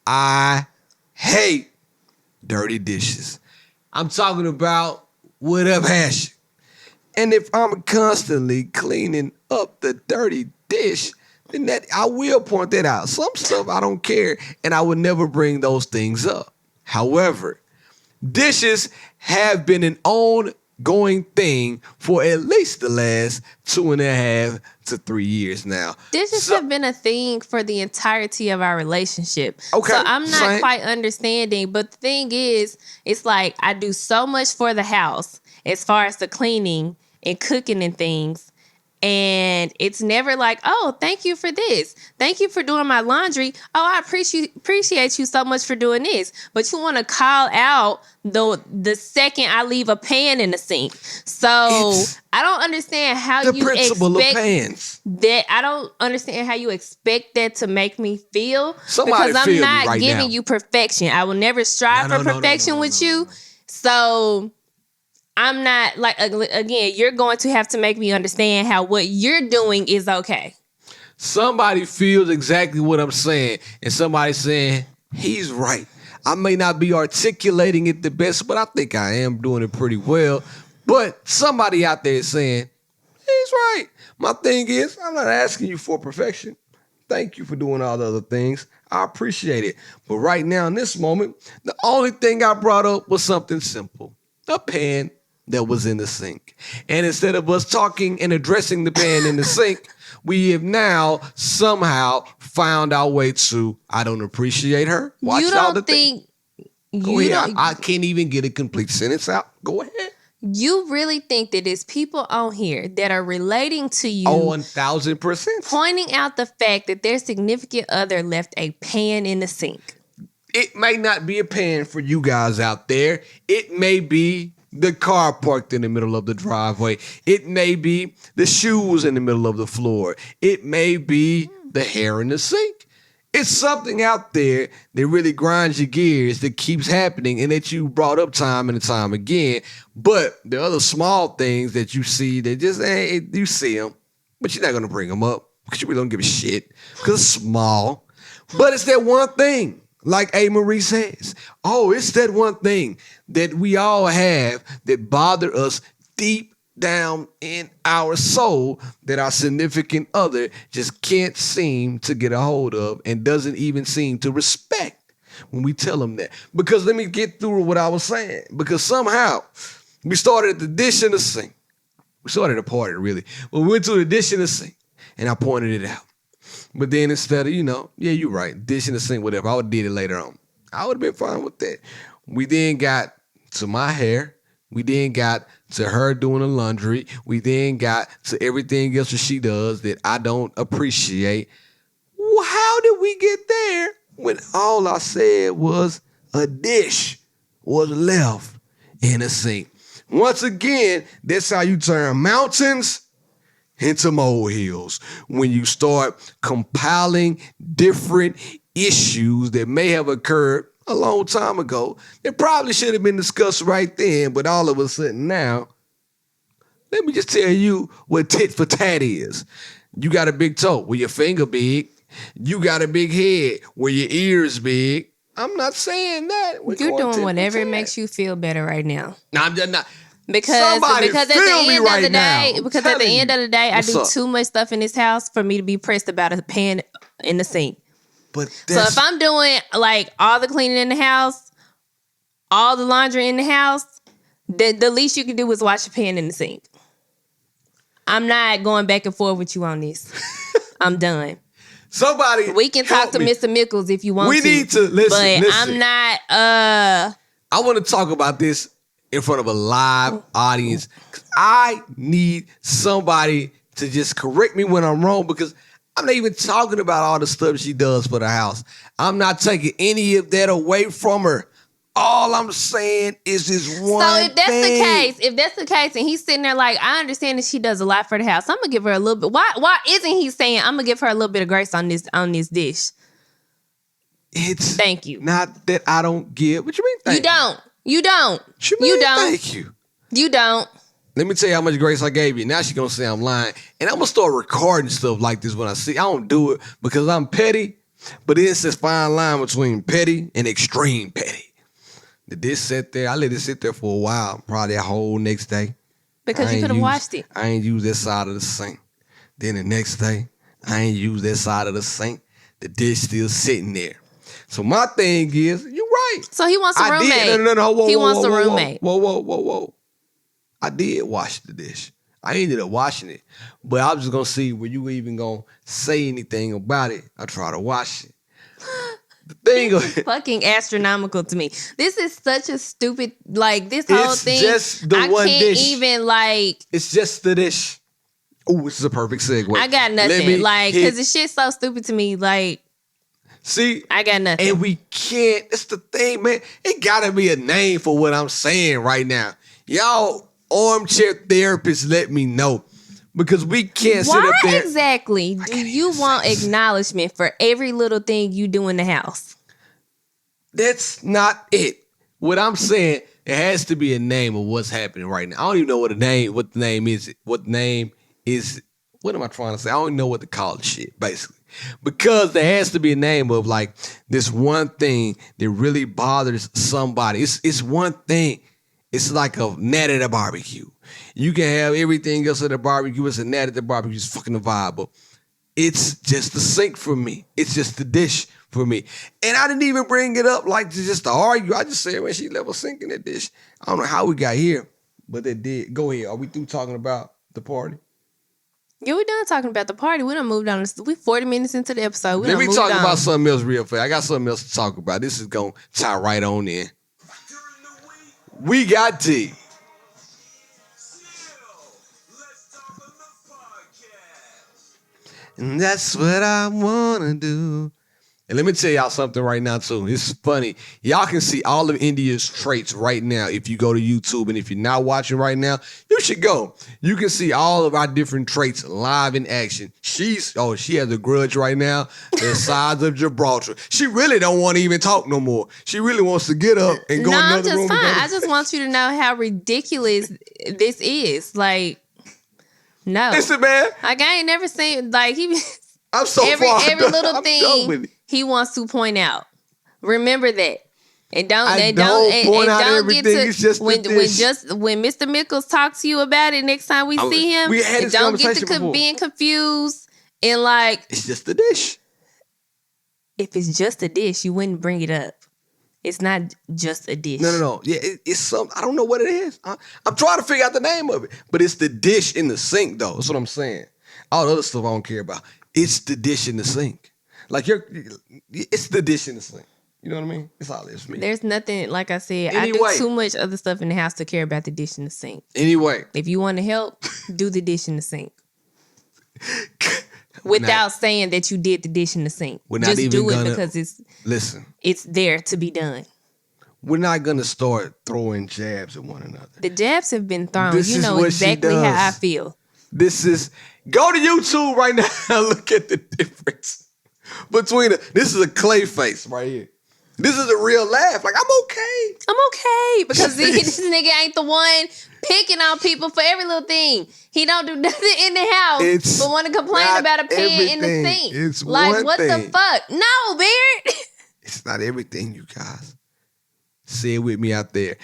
I hate dirty dishes. I'm talking about what up, hash. And if I'm constantly cleaning up the dirty dish, then that I will point that out. Some stuff I don't care, and I would never bring those things up. However, dishes have been an ongoing thing for at least the last 2.5 to 3 years now. Dishes have been a thing for the entirety of our relationship. Okay, so I'm not quite understanding. But the thing is, it's like I do so much for the house as far as the cleaning and cooking and things. And it's never like, oh, thank you for this. Thank you for doing my laundry. Oh, I appreciate you so much for doing this. But you want to call out the second I leave a pan in the sink. So I don't understand how you expect that. I don't understand how you expect that to make me feel. Because I'm not giving you perfection. I will never strive for perfection with you. So I'm not, like, again, you're going to have to make me understand how what you're doing is okay. Somebody feels exactly what I'm saying, and somebody's saying, he's right. I may not be articulating it the best, but I think I am doing it pretty well. But somebody out there is saying, he's right. My thing is, I'm not asking you for perfection. Thank you for doing all the other things. I appreciate it. But right now, in this moment, the only thing I brought up was something simple. A pan that was in the sink. And instead of us talking and addressing the pan in the sink, we have now somehow found our way to, I don't appreciate her. Watch all the things. Go ahead. I can't even get a complete sentence out. Go ahead. You really think that there's people on here that are relating to you 1,000%. pointing out the fact that their significant other left a pan in the sink? It may not be a pan for you guys out there. It may be the car parked in the middle of the driveway. It may be the shoes in the middle of the floor. It may be the hair in the sink. It's something out there that really grinds your gears, that keeps happening, and that you brought up time and time again. But the other small things that you see that just, you see them, but you're not going to bring them up because you really don't give a shit because it's small. But it's that one thing. Like A. Marie says, it's that one thing that we all have that bother us deep down in our soul that our significant other just can't seem to get a hold of and doesn't even seem to respect when we tell them that. Because let me get through what I was saying. Because somehow we started at the dish and the sink. We started a party, really. But we went to the dish and the sink, and I pointed it out. But then instead of, yeah, you're right, dish in the sink, whatever, I would have did it later on. I would have been fine with that. We then got to my hair. We then got to her doing the laundry. We then got to everything else that she does that I don't appreciate. Well, how did we get there when all I said was a dish was left in a sink? Once again, that's how you turn mountains into molehills. When you start compiling different issues that may have occurred a long time ago that probably should have been discussed right then, but all of a sudden now, let me just tell you what tit for tat is. You got a big toe where your finger big. You got a big head where your ears big. I'm not saying that. You're doing whatever makes you feel better right now. No, I'm just not. Because at the end of the day, I do too much stuff in this house for me to be pressed about a pan in the sink. But so if I'm doing like all the cleaning in the house, all the laundry in the house, the least you can do is wash your pan in the sink. I'm not going back and forth with you on this. I'm done. We can talk to Mr. Mickles if you want to. We need to listen. But I'm not. I want to talk about this in front of a live audience. I need somebody to just correct me when I'm wrong, because I'm not even talking about all the stuff she does for the house. I'm not taking any of that away from her. All I'm saying is this one thing. So if that's the case, and he's sitting there like, I understand that she does a lot for the house, I'm gonna give her a little bit. Why isn't he saying I'm gonna give her a little bit of grace on this dish? It's thank you. Not that I don't give. What you mean? Thank you don't. You don't. Thank you. You don't. Let me tell you how much grace I gave you. Now she's going to say I'm lying. And I'm going to start recording stuff like this when I see. I don't do it because I'm petty. But it's this fine line between petty and extreme petty. Did this sit there? I let it sit there for a while. Probably a whole next day. Because you could have washed it. I ain't used that side of the sink. Then the next day, I ain't used that side of the sink. The dish still sitting there. So my thing is, you're right. So he wants a roommate. No. He wants a roommate. Whoa. I did wash the dish. I ended up washing it. But I was just going to see were you even going to say anything about it. I try to wash it. The thing is fucking astronomical to me. This is such a stupid, like, this whole thing. It's just the one dish. I can't even, like. It's just the dish. Oh, this is a perfect segue. I got nothing. Like, because the shit's so stupid to me. Like. See? I got nothing. And we can't. It's the thing, man. It got to be a name for what I'm saying right now. Y'all armchair therapists, let me know. Because we can't sit up there. Why exactly do you want acknowledgement for every little thing you do in the house? That's not it. What I'm saying, it has to be a name of what's happening right now. I don't even know what the name is. What am I trying to say? I don't even know what to call the shit, basically. Because there has to be a name of like this one thing that really bothers somebody. It's one thing. It's like a gnat at a barbecue. You can have everything else at a barbecue. It's a gnat at the barbecue. It's fucking a vibe. But it's just the sink for me. It's just the dish for me. And I didn't even bring it up like just to argue. I just said, when she left a sink in that dish. I don't know how we got here, but they did. Go ahead. Are we through talking about the party? Yeah, we done talking about the party. We done moved on. We 40 minutes into the episode. Let me talk about something else real fast. I got something else to talk about. This is going to tie right on in. We got tea. And that's what I want to do. And let me tell y'all something right now, too. It's funny. Y'all can see all of India's traits right now if you go to YouTube. And if you're not watching right now, you should go. You can see all of our different traits live in action. She has a grudge right now the size of Gibraltar. She really don't want to even talk no more. She really wants to get up and go in another room. No, I'm just fine. I just want you to know how ridiculous this is. Like, no. Listen, man. Like, I ain't never seen, like, I'm so every little thing he wants to point out. Remember that. And don't I and don't don't and, point and out don't get everything. to It's just when the when dish. just when Mr. Mickles talks to you about it next time we see him. We had And this don't get to conversation before. being confused and like It's just the dish. if it's just a dish, you wouldn't bring it up. It's not just a dish. No. Yeah, it's some. I don't know what it is. I'm trying to figure out the name of it, but it's the dish in the sink, though. That's what I'm saying. All the other stuff I don't care about. It's the dish in the sink. Like it's the dish in the sink. You know what I mean? It's all it is for me. There's nothing, like I said, Anyway. I do too much other stuff in the house to care about the dish in the sink. Anyway, If you want to help, do the dish in the sink. Without saying that you did the dish in the sink. We're not Just even do it gonna- because listen. it's there to be done. We're not gonna start throwing jabs at one another. The jabs have been thrown. This You is know what she exactly how I does. feel. This is go to YouTube right now and look at the difference between this is a clay face right here. This is a real laugh. Like I'm okay. I'm okay because this nigga ain't the one picking on people for every little thing. He don't do nothing in the house but want to complain not about a pan in the everything. sink. It's like one what the thing. fuck? No, Beard. It's not everything, you guys. Say it with me out there.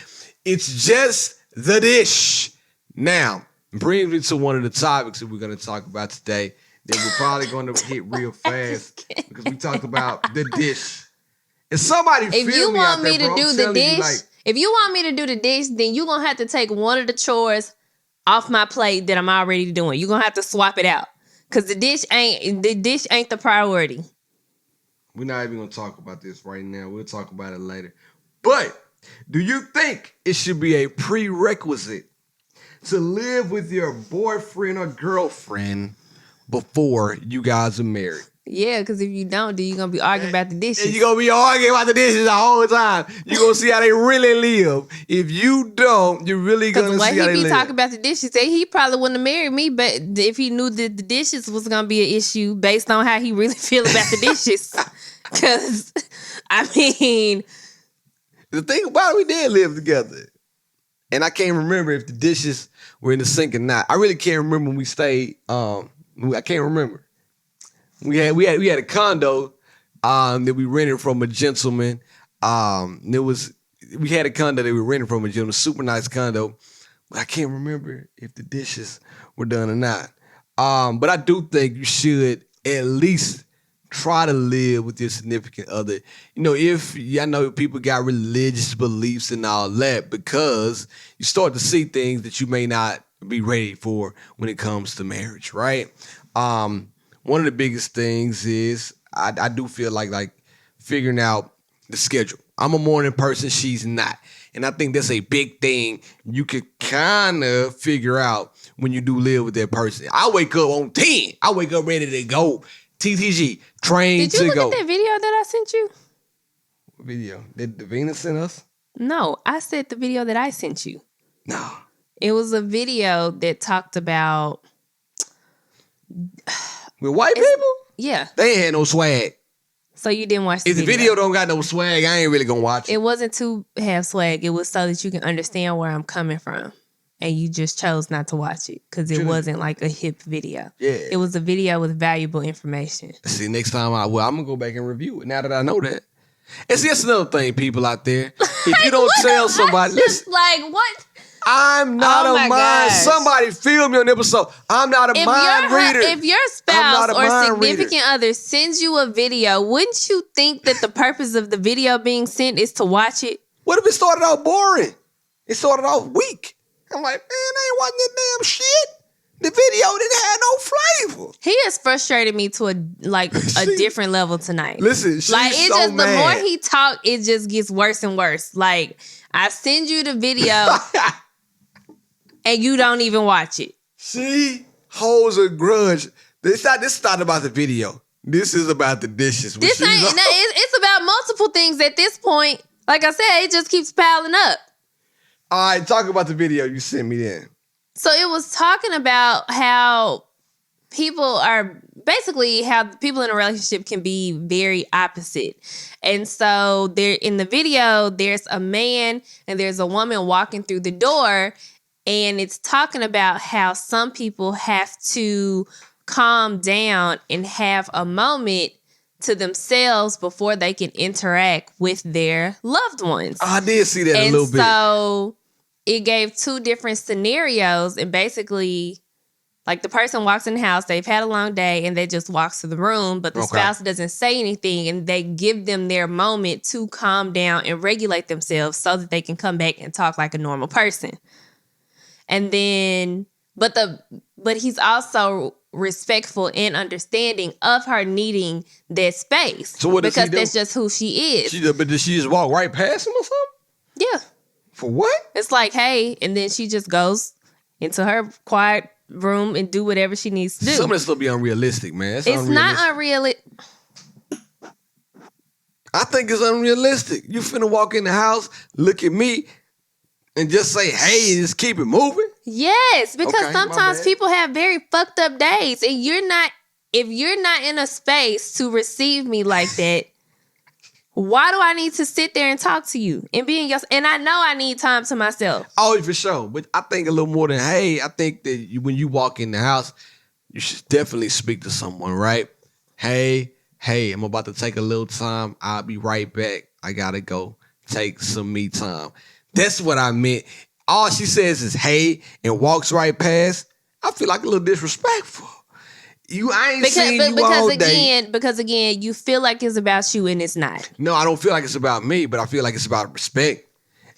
It's just the dish. Now, brings me to one of the topics that we're going to talk about today that we're probably going to hit real fast because we talked about the dish. And somebody If feel you me want out there, me to bro. I'm do the telling you, dish, like, if you want me to do the dish, then you're gonna have to take one of the chores off my plate that I'm already doing. You're gonna have to swap it out. Cause the dish ain't the priority. we're not even going to talk about this right now. We'll talk about it later. But do you think it should be a prerequisite to live with your boyfriend or girlfriend before you guys are married? Yeah, because if you don't, then you're gonna be arguing about the dishes. And you're going to be arguing about the dishes the whole time. You're going to see how they really live. If you don't, you're really going Because to when see how he they be live. talking about the dishes, he probably wouldn't have married me. But if he knew that the dishes was gonna be an issue based on how he really feel about the dishes, because I mean, The thing about it, we did live together. And I can't remember if the dishes were in the sink or not. I really can't remember when we stayed. I can't remember. We had a condo that we rented from a gentleman. We had a condo that we rented from a gentleman, super nice condo. But I can't remember if the dishes were done or not. But I do think you should at least try to live with your significant other. You know, I know people got religious beliefs and all that, because you start to see things that you may not be ready for when it comes to marriage, right? One of the biggest things is I do feel like figuring out the schedule. I'm a morning person, she's not. And I think that's a big thing you could kind of figure out when you do live with that person. I wake up on 10. I wake up ready to go. TTG, train did you to look go. at that video that I sent you? What video? Did Davina send us? No, I said the video that I sent you. No. It was a video that talked about With white people? yeah. They ain't had no swag. So you didn't watch the If the video don't got no swag, I ain't really gonna watch it. It wasn't to have swag. It was so that you can understand where I'm coming from. And you just chose not to watch it because it wasn't like a hip video. Yeah. It was a video with valuable information. See, next time I'm gonna go back and review it now that I know that. And see, that's another thing, people out there. If you don't tell somebody, listen, Like, what? I'm not Oh a my mind. gosh. Somebody film me on the episode. I'm not a mind reader. If your I'm spouse not a or mind significant reader. other sends you a video, wouldn't you think that the purpose of the video being sent is to watch it? What if it started out boring? It started off weak. I'm like, man, I ain't watching that damn shit. The video didn't have no flavor. He has frustrated me to a different level tonight. Listen, she's like it's so just mad. the more he talk, it just gets worse and worse. Like I send you the video and you don't even watch it. She holds a grudge. This is not about the video. This is about the dishes. This ain't. No, it's about multiple things at this point. Like I said, it just keeps piling up. All right, talk about the video you sent me then. So it was talking about how people in a relationship can be very opposite. And so there in the video, there's a man and there's a woman walking through the door, and it's talking about how some people have to calm down and have a moment to themselves before they can interact with their loved ones. I did see that a little bit. So it gave two different scenarios, and basically, like the person walks in the house, they've had a long day, and they just walks to the room, but the spouse doesn't say anything, and they give them their moment to calm down and regulate themselves so that they can come back and talk like a normal person. And then, but he's also respectful and understanding of her needing that space. So what does because he do? that's just who she is. But did she just walk right past him or something? Yeah. For what? It's like, hey, and then she just goes into her quiet room and do whatever she needs to do. Some of this stuff be unrealistic, man. It's not unrealistic. I think it's unrealistic. You finna walk in the house, look at me, and just say, hey, and just keep it moving? Yes, because sometimes people have very fucked up days, and if you're not in a space to receive me like that, why do I need to sit there and talk to you and be in your? And I know I need time to myself. Oh, for sure. But I think a little more than hey. I think that when you walk in the house, you should definitely speak to someone, right? Hey, I'm about to take a little time. I'll be right back. I gotta go take some me time. That's what I meant. All she says is hey and walks right past. I feel like a little disrespectful. I ain't seen you all day. Because again, you feel like it's about you and it's not. No, I don't feel like it's about me, but I feel like it's about respect.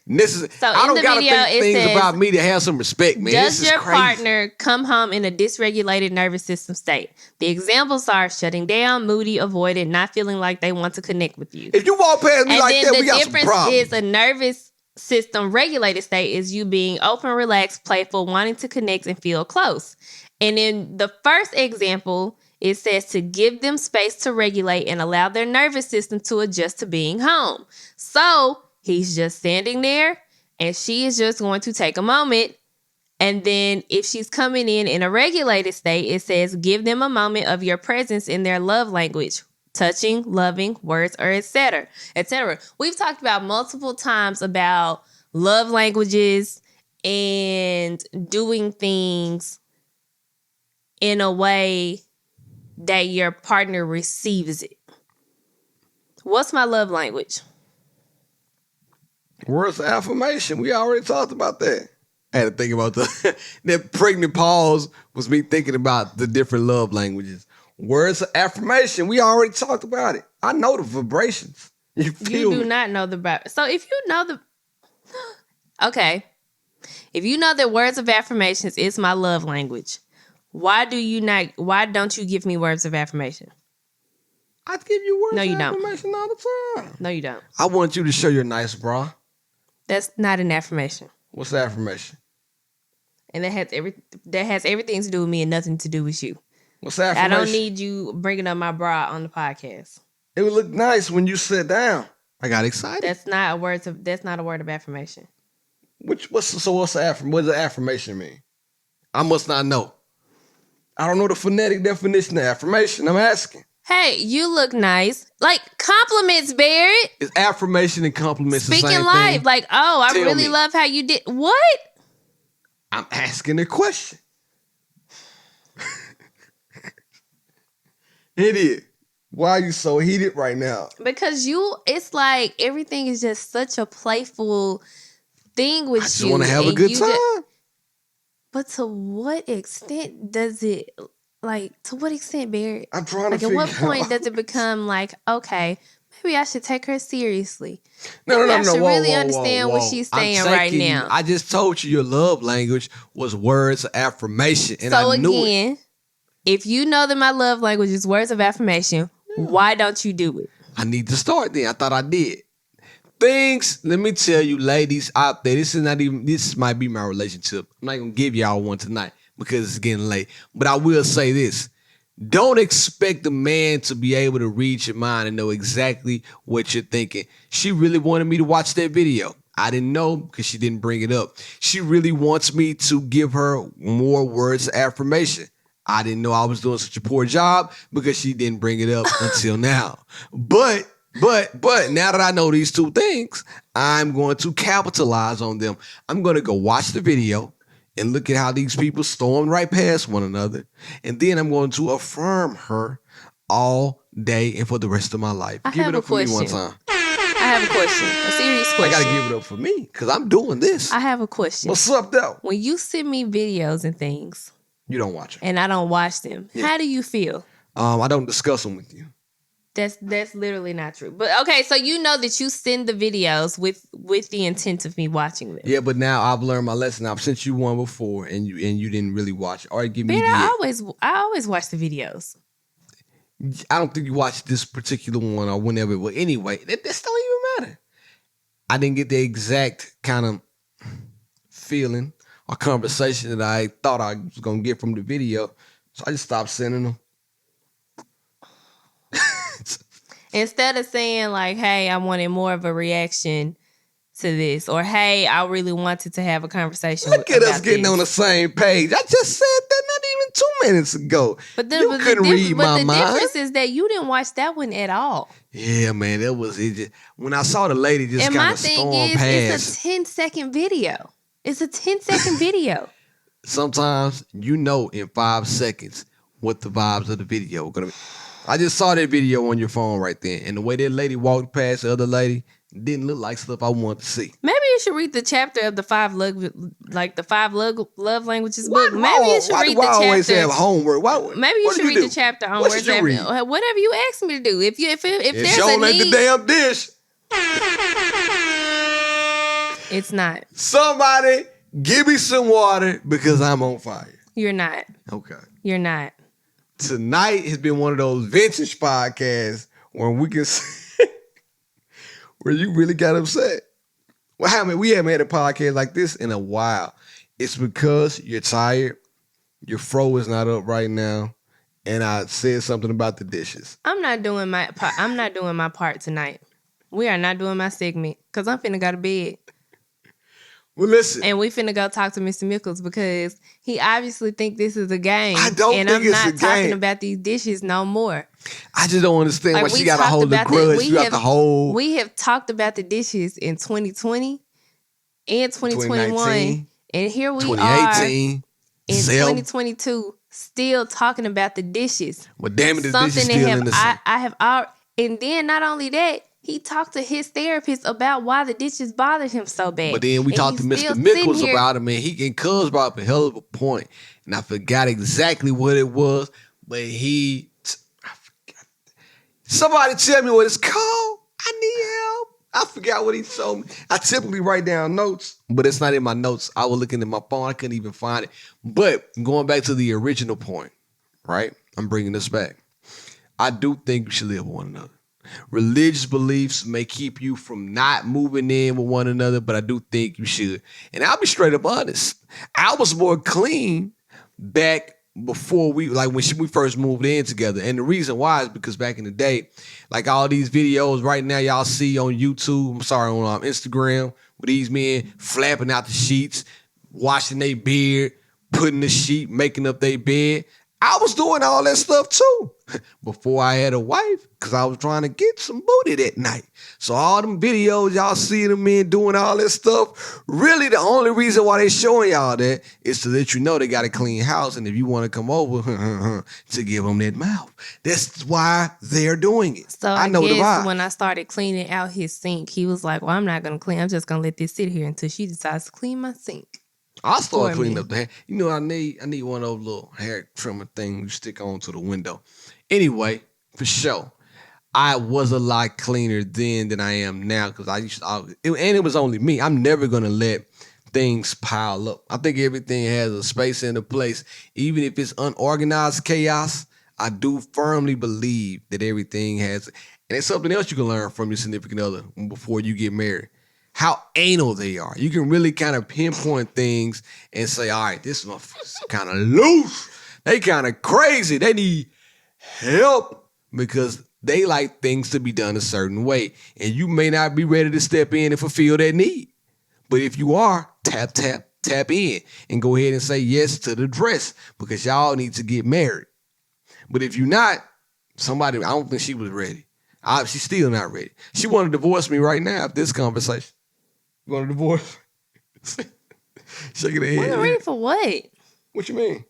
I don't gotta video, think things says, about me to have some respect, man. Does your partner come home in a dysregulated nervous system state? The examples are shutting down, moody, avoidant, not feeling like they want to connect with you. If you walk past me like that, we got some problems. The difference is a nervous system regulated state is you being open, relaxed, playful, wanting to connect and feel close. And in the first example, it says to give them space to regulate and allow their nervous system to adjust to being home. So he's just standing there and she is just going to take a moment. And then if she's coming in a regulated state, it says give them a moment of your presence in their love language, touching, loving, words, or etc. etc. We've talked about multiple times about love languages and doing things in a way that your partner receives it. What's my love language? Words of affirmation. We already talked about that. I had to think about that pregnant pause was me thinking about the different love languages. Words of affirmation. We already talked about it. I know the vibrations. You do not know the... So if you know the... Okay. If you know that words of affirmations is my love language, why don't you give me words of affirmation? I give you words of affirmation all the time. No, you don't. I want you to show your nice bra. That's not an affirmation. What's the affirmation? And that has everything to do with me and nothing to do with you. What's the affirmation? I don't need you bringing up my bra on the podcast. It would look nice when you sit down. I got excited. That's not a word of affirmation. What's the affirmation mean? I must not know. I don't know the phonetic definition of affirmation. I'm asking. Hey, you look nice. Like compliments, Barrett. Is affirmation and compliments the same thing? Speaking live, like, oh, I really love how you did. What? I'm asking a question. Idiot. Why are you so heated right now? Because it's like everything is just such a playful thing with you. I just want to have a good time. But to what extent does it, to what extent, Barrett? I'm trying to figure out. At what point does it become like, okay, maybe I should take her seriously? No. I should really understand what she's saying right now. I just told you your love language was words of affirmation, and I knew it. If you know that my love language is words of affirmation, why don't you do it? I need to start then. I thought I did. Let me tell you, ladies out there, this might be my relationship. I'm not going to give y'all one tonight because it's getting late. But I will say this. Don't expect a man to be able to read your mind and know exactly what you're thinking. She really wanted me to watch that video. I didn't know because she didn't bring it up. She really wants me to give her more words of affirmation. I didn't know I was doing such a poor job because she didn't bring it up until now. But now that I know these two things, I'm going to capitalize on them. I'm going to go watch the video and look at how these people stormed right past one another. And then I'm going to affirm her all day, and for the rest of my life. I Give have it a up for me one question. time. I have a question. A serious I question. gotta give it up for me because I'm doing this. I have a question. What's up, though? When you send me videos and things, You don't watch them. and I don't watch them, how do you feel? I don't discuss them with you. That's literally not true. But okay, so you know that you send the videos with the intent of me watching them. Yeah, but now I've learned my lesson. I've sent you one before, and you didn't really watch it. All right, give me Man, the. I always watch the videos. I don't think you watched this particular one or whenever. Well, anyway, that don't even matter. I didn't get the exact kind of feeling or conversation that I thought I was gonna get from the video, so I just stopped sending them. Instead of saying like, "Hey, I wanted more of a reaction to this," or "Hey, I really wanted to have a conversation." Look at us about getting this. on the same page. I just said that not even 2 minutes ago. But You couldn't read my mind. the difference is that you didn't watch that one at all. Yeah, man, that was it. Just, when I saw the lady just And kind my of thing storm is, past. it's a 10-second video. It's a 10-second video. Sometimes you know in 5 seconds what the vibes of the video are gonna be. I just saw that video on your phone right then, and the way that lady walked past the other lady didn't look like stuff I wanted to see. Maybe you should read the chapter of the five love languages book. Why Maybe you should read the chapter. always have homework? Maybe you should read do? the chapter on What words should you read? whatever you ask me to do. If It there's sure a ain't the need, damn dish. it's not. Somebody give me some water because I'm on fire. You're not. Okay. You're not. Tonight has been one of those vintage podcasts where we can where you really got upset. Well, we haven't had a podcast like this in a while. It's because you're tired, your fro is not up right now, and I said something about the dishes. I'm not doing my part tonight. We are not doing my segment because I'm finna go to bed. Well, listen. And we finna go talk to Mr. Mickles because he obviously think this is a game. I don't and think I'm it's not a talking game. about these dishes no more. I just don't understand Like, why we she got to talked hold the about grudge. we You got the whole We have talked about the dishes in 2020 and 2021. 2019, And here we are 2018, in Sale. 2022 still talking about the dishes. Well, damn it, the dish is Something still that innocent. I have and then not only that, he talked to his therapist about why the dishes bothered him so bad. But then we And talked to he's Mr. still sitting Mickles here. about it, man. He and Cuz brought up a hell of a point, and I forgot exactly what it was. But I forgot. Somebody tell me what it's called. I need help. I forgot what he told me. I typically write down notes, but it's not in my notes. I was looking at my phone. I couldn't even find it. But going back to the original point, right? I'm bringing this back. I do think we should live with one another. Religious beliefs may keep you from not moving in with one another, but I do think you should. And I'll be straight up honest. I was more clean back before we first moved in together. And the reason why is because back in the day, like all these videos right now y'all see on YouTube, on Instagram, with these men flapping out the sheets, washing their beard, putting the sheet, making up their bed. I was doing all that stuff too before I had a wife because I was trying to get some booty that night. So all them videos y'all see them men doing all that stuff, really the only reason why they showing y'all that is to let you know they got a clean house, and if you want to come over to give them that mouth. That's why they're doing it. So I know the guess vibe. when I started cleaning out his sink, he was like, well, I'm not going to clean. I'm just going to let this sit here until she decides to clean my sink. I'll start cleaning me. up the hair. You know what I need? I need one of those little hair trimmer things you stick onto the window. Anyway, for sure, I was a lot cleaner then than I am now because and it was only me. I'm never going to let things pile up. I think everything has a space and a place. Even if it's unorganized chaos, I do firmly believe that everything has, and it's something else you can learn from your significant other before you get married. How anal they are. You can really kind of pinpoint things and say, all right, this motherfucker's kind of loose. They kind of crazy. They need help because they like things to be done a certain way. And you may not be ready to step in and fulfill that need. But if you are, tap in and go ahead and say yes to the dress because y'all need to get married. But if you're not, I don't think she was ready. She's still not ready. She want to divorce me right now after this conversation. You want a divorce? Shaking her head. Ready for what? What you mean?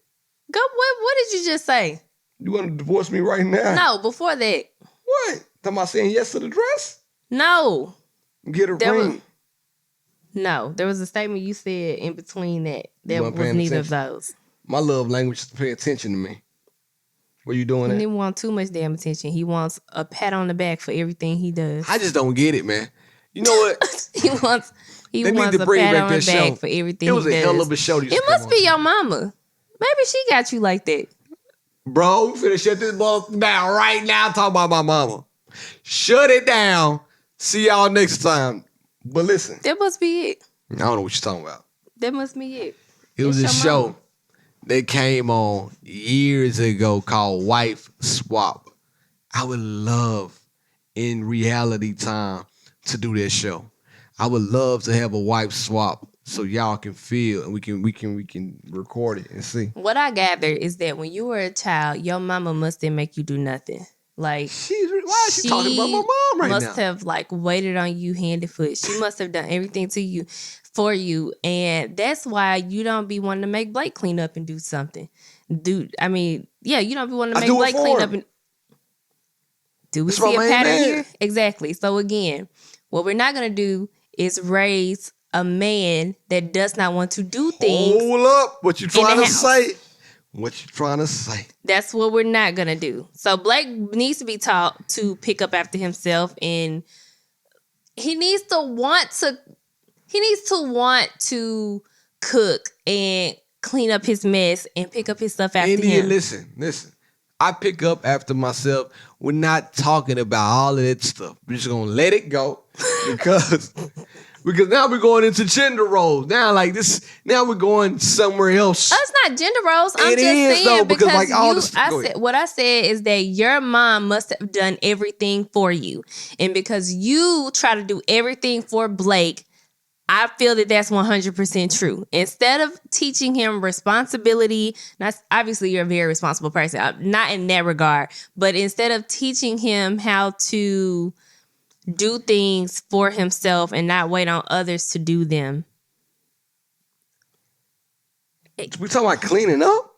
What did you just say? You want to divorce me right now? No, before that. What? Talking about saying yes to the dress? No. Get a There was- ring. No. There was a statement you said in between that. You That weren't was paying neither attention. of those. My love language is to pay attention to me. What you doing He that? didn't want too much damn attention. He wants a pat on the back for everything he does. I just don't get it, man. You know what? he wants They need a to bring pat back on that the show. back for everything It was he a does. hell of a show. It must be your mama. Maybe she got you like that. Bro, we finna shut this ball down right now. Talk about my mama. Shut it down. See y'all next time. But listen, That must be it. I don't know what you're talking about. That must be it. It was a It's your show mama. that came on years ago called Wife Swap. I would love in reality time to do that show. I would love to have a wife swap so y'all can feel and we can record it and see. What I gather is that when you were a child, your mama must didn't make you do nothing. Like Why is she talking about my mom right must now? have like waited on you hand and foot. She must have done everything for you, and that's why you don't be wanting to make Blake clean up and do something. You don't be wanting to I make do it Blake for clean him. up and. Do we That's my see a main pattern man. here? Exactly. So again, what we're not gonna do is raise a man that does not want to do things. Hold up. What you trying the to house. say? What you trying to say? That's what we're not gonna do. So Blake needs to be taught to pick up after himself, and he needs to want to cook and clean up his mess and pick up his stuff after India, him. listen. I pick up after myself. We're not talking about all of that stuff. We're just gonna let it go because now we're going into gender roles. Now we're going somewhere else. That's not gender roles. I'm It just is, saying though, because, because like, all this- go ahead. what I said is that your mom must have done everything for you, and because you try to do everything for Blake, I feel that that's 100% true. Instead of teaching him responsibility, obviously you're a very responsible person, not in that regard, but instead of teaching him how to do things for himself and not wait on others to do them. We talking about cleaning up?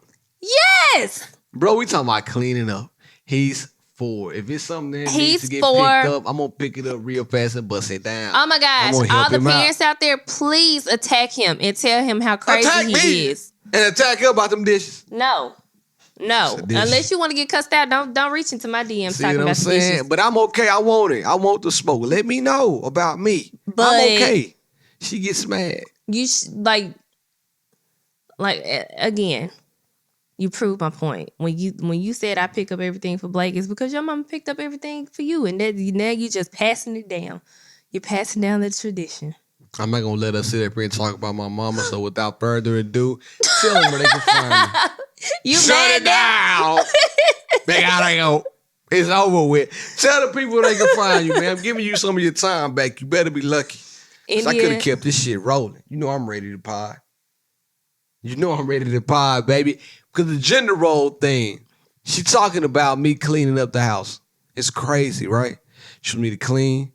Yes! Bro, we talking about cleaning up. He's 4. If it's something that needs He's to get 4. picked up, I'm going to pick it up real fast and bust it down. Oh my gosh. I'm gonna help All the him out. parents out there, please attack him and tell him how crazy Attack he me is. and attack her about them dishes. No. It's a dish. Unless you want to get cussed out, don't reach into my DMs See talking what I'm about the saying? dishes. But I'm okay. I want it. I want the smoke. Let me know about me. But- I'm okay. She gets mad. You again, you proved my point. When you said I pick up everything for Blake, it's because your mama picked up everything for you, and that now you just passing it down. You're passing down the tradition. I'm not going to let her sit up here and talk about my mama. So without further ado, tell them where they can find me. You Shut mad it now? down. They gotta go. It's over with. Tell the people they can find you, man. I'm giving you some of your time back. You better be lucky. 'Cause I could have kept this shit rolling. You know I'm ready to pod. You know I'm ready to pod, baby. Because the gender role thing, she talking about me cleaning up the house. It's crazy, right? She want me to clean.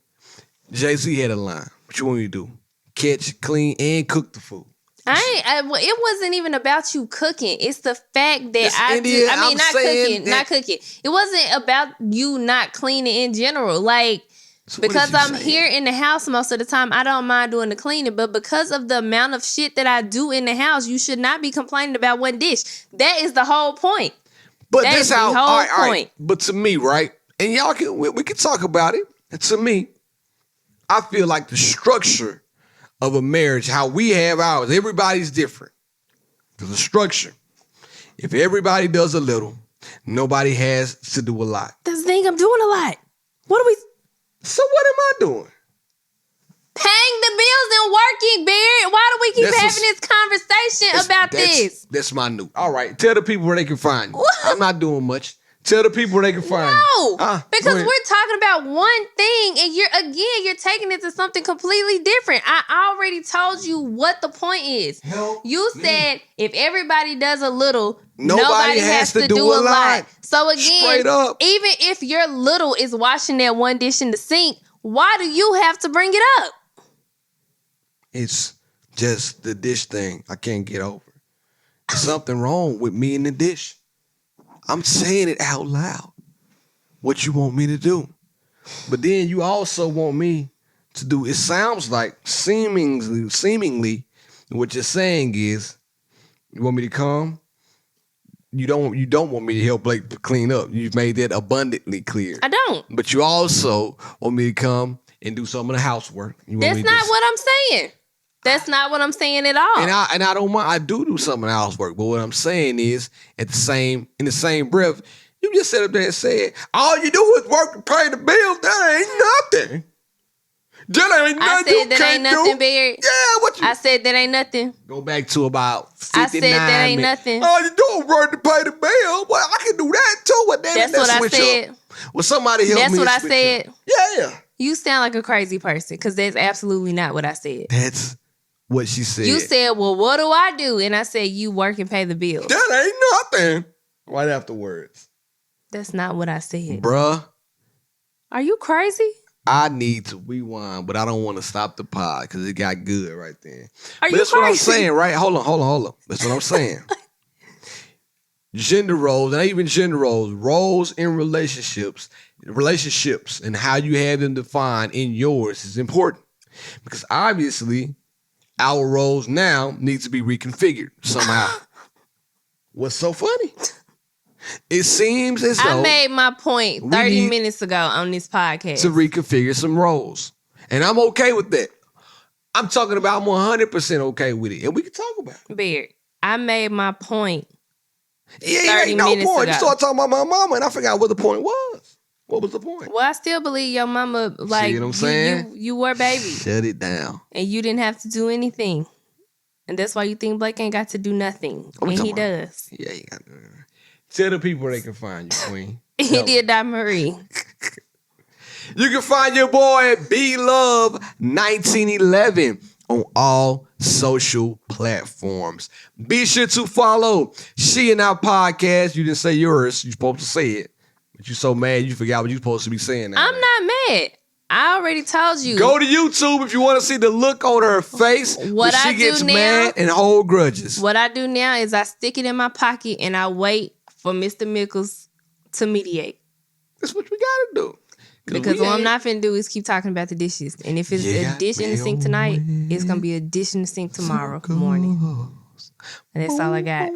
JC had a line. What you want me to do? Catch, clean, and cook the food. It wasn't even about you cooking. It's the fact that not cooking. It wasn't about you not cleaning in general. Like, So what because is you I'm saying? here in the house most of the time, I don't mind doing the cleaning. But because of the amount of shit that I do in the house, you should not be complaining about one dish. That is the whole point. But That this is the how, whole all right. point. But to me, right? And y'all we can talk about it. And to me, I feel like the structure of a marriage, how we have ours, everybody's different. There's a structure. If everybody does a little, nobody has to do a lot. That's the thing. I'm doing a lot. What are we So what am I doing? paying the bills and working, Barrett? Why do we keep having this conversation about this? That's my new. All right. Tell the people where they can find you. I'm not doing much. Tell the people where they can find you. No, because we're talking about one thing, and you're taking it to something completely different. I already told you what the point is. Help You me. said if everybody does a little, Nobody has to do a lot. So again, Straight up. even if your little is washing that one dish in the sink, why do you have to bring it up? It's just the dish thing I can't get over. There's something wrong with me and the dish. I'm saying it out loud. what you want me to do. But then you also want me to do, it sounds like seemingly what you're saying is you want me to come. You don't want me to help Blake clean up. You've made that abundantly clear. I don't. But you also want me to come and do some of the housework. That's not what I'm saying. That's not what I'm saying at all. And I don't mind. I do some of the housework. But what I'm saying is, in the same breath, you just sit up there and said, all you do is work and pay the bills. That ain't nothing. That ain't nothing. I said that ain't nothing, Barry. Yeah, what you? I said that ain't nothing. Go back to about 59 I said that ain't nothing. All you do is work to pay the bill. Well, I can do that too. But That's what I said. Well, somebody help me. That's what I said. Yeah. You sound like a crazy person because that's absolutely not what I said. That's what she said. You said, well, what do I do? And I said, you work and pay the bills. That ain't nothing. Right afterwards. That's not what I said. Bruh. Are you crazy? I need to rewind, but I don't want to stop the pod because it got good right there. Are but you that's crazy? What I'm saying, right? Hold on. That's what I'm saying. Gender roles, and even gender roles in relationships, and how you have them defined in yours is important. Because obviously, our roles now need to be reconfigured somehow. What's so funny? It seems as though I made my point 30 minutes ago on this podcast. To reconfigure some roles. And I'm okay with that. I'm talking about I'm 100% okay with it. And we can talk about it. Beard, I made my point. Yeah, ain't no point. You started talking about my mama and I forgot what the point was. What was the point? Well, I still believe your mama, like, see what I'm saying? You were baby. Shut it down. And you didn't have to do anything. And that's why you think Blake ain't got to do nothing. And he does. Yeah, he got to do it. Tell the people they can find you, Queen. He did that, Marie. You can find your boy at BLove1911 on all social platforms. Be sure to follow She and Our Podcast. You didn't say yours. You're supposed to say it. But you're so mad you forgot what you're supposed to be saying now. I'm not mad. I already told you. Go to YouTube if you want to see the look on her face when she gets mad and hold grudges. What I do now is I stick it in my pocket and I wait for Mr. Mickles to mediate. That's what we gotta do. Because what I'm not finna do is keep talking about the dishes. And if it's a dish in the sink tonight, it's gonna be a dish in the sink tomorrow morning. And that's all I got.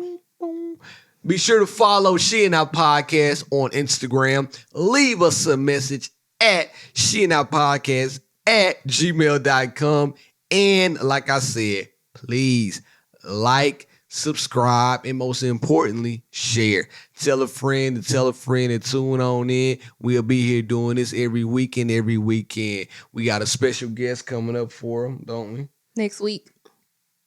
Be sure to follow She and Our Podcast on Instagram. Leave us a message at She and Our Podcast at gmail.com. And like I said, please like, subscribe, and most importantly, share. Tell a friend to tune on in. We'll be here doing this every week and every weekend. We got a special guest coming up for them, don't we? Next week.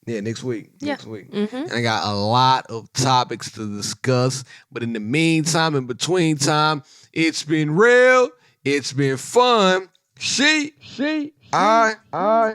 Yeah, next week. Yeah. Next week. Mm-hmm. And I got a lot of topics to discuss. But in the meantime, in between time, it's been real. It's been fun. I, ow.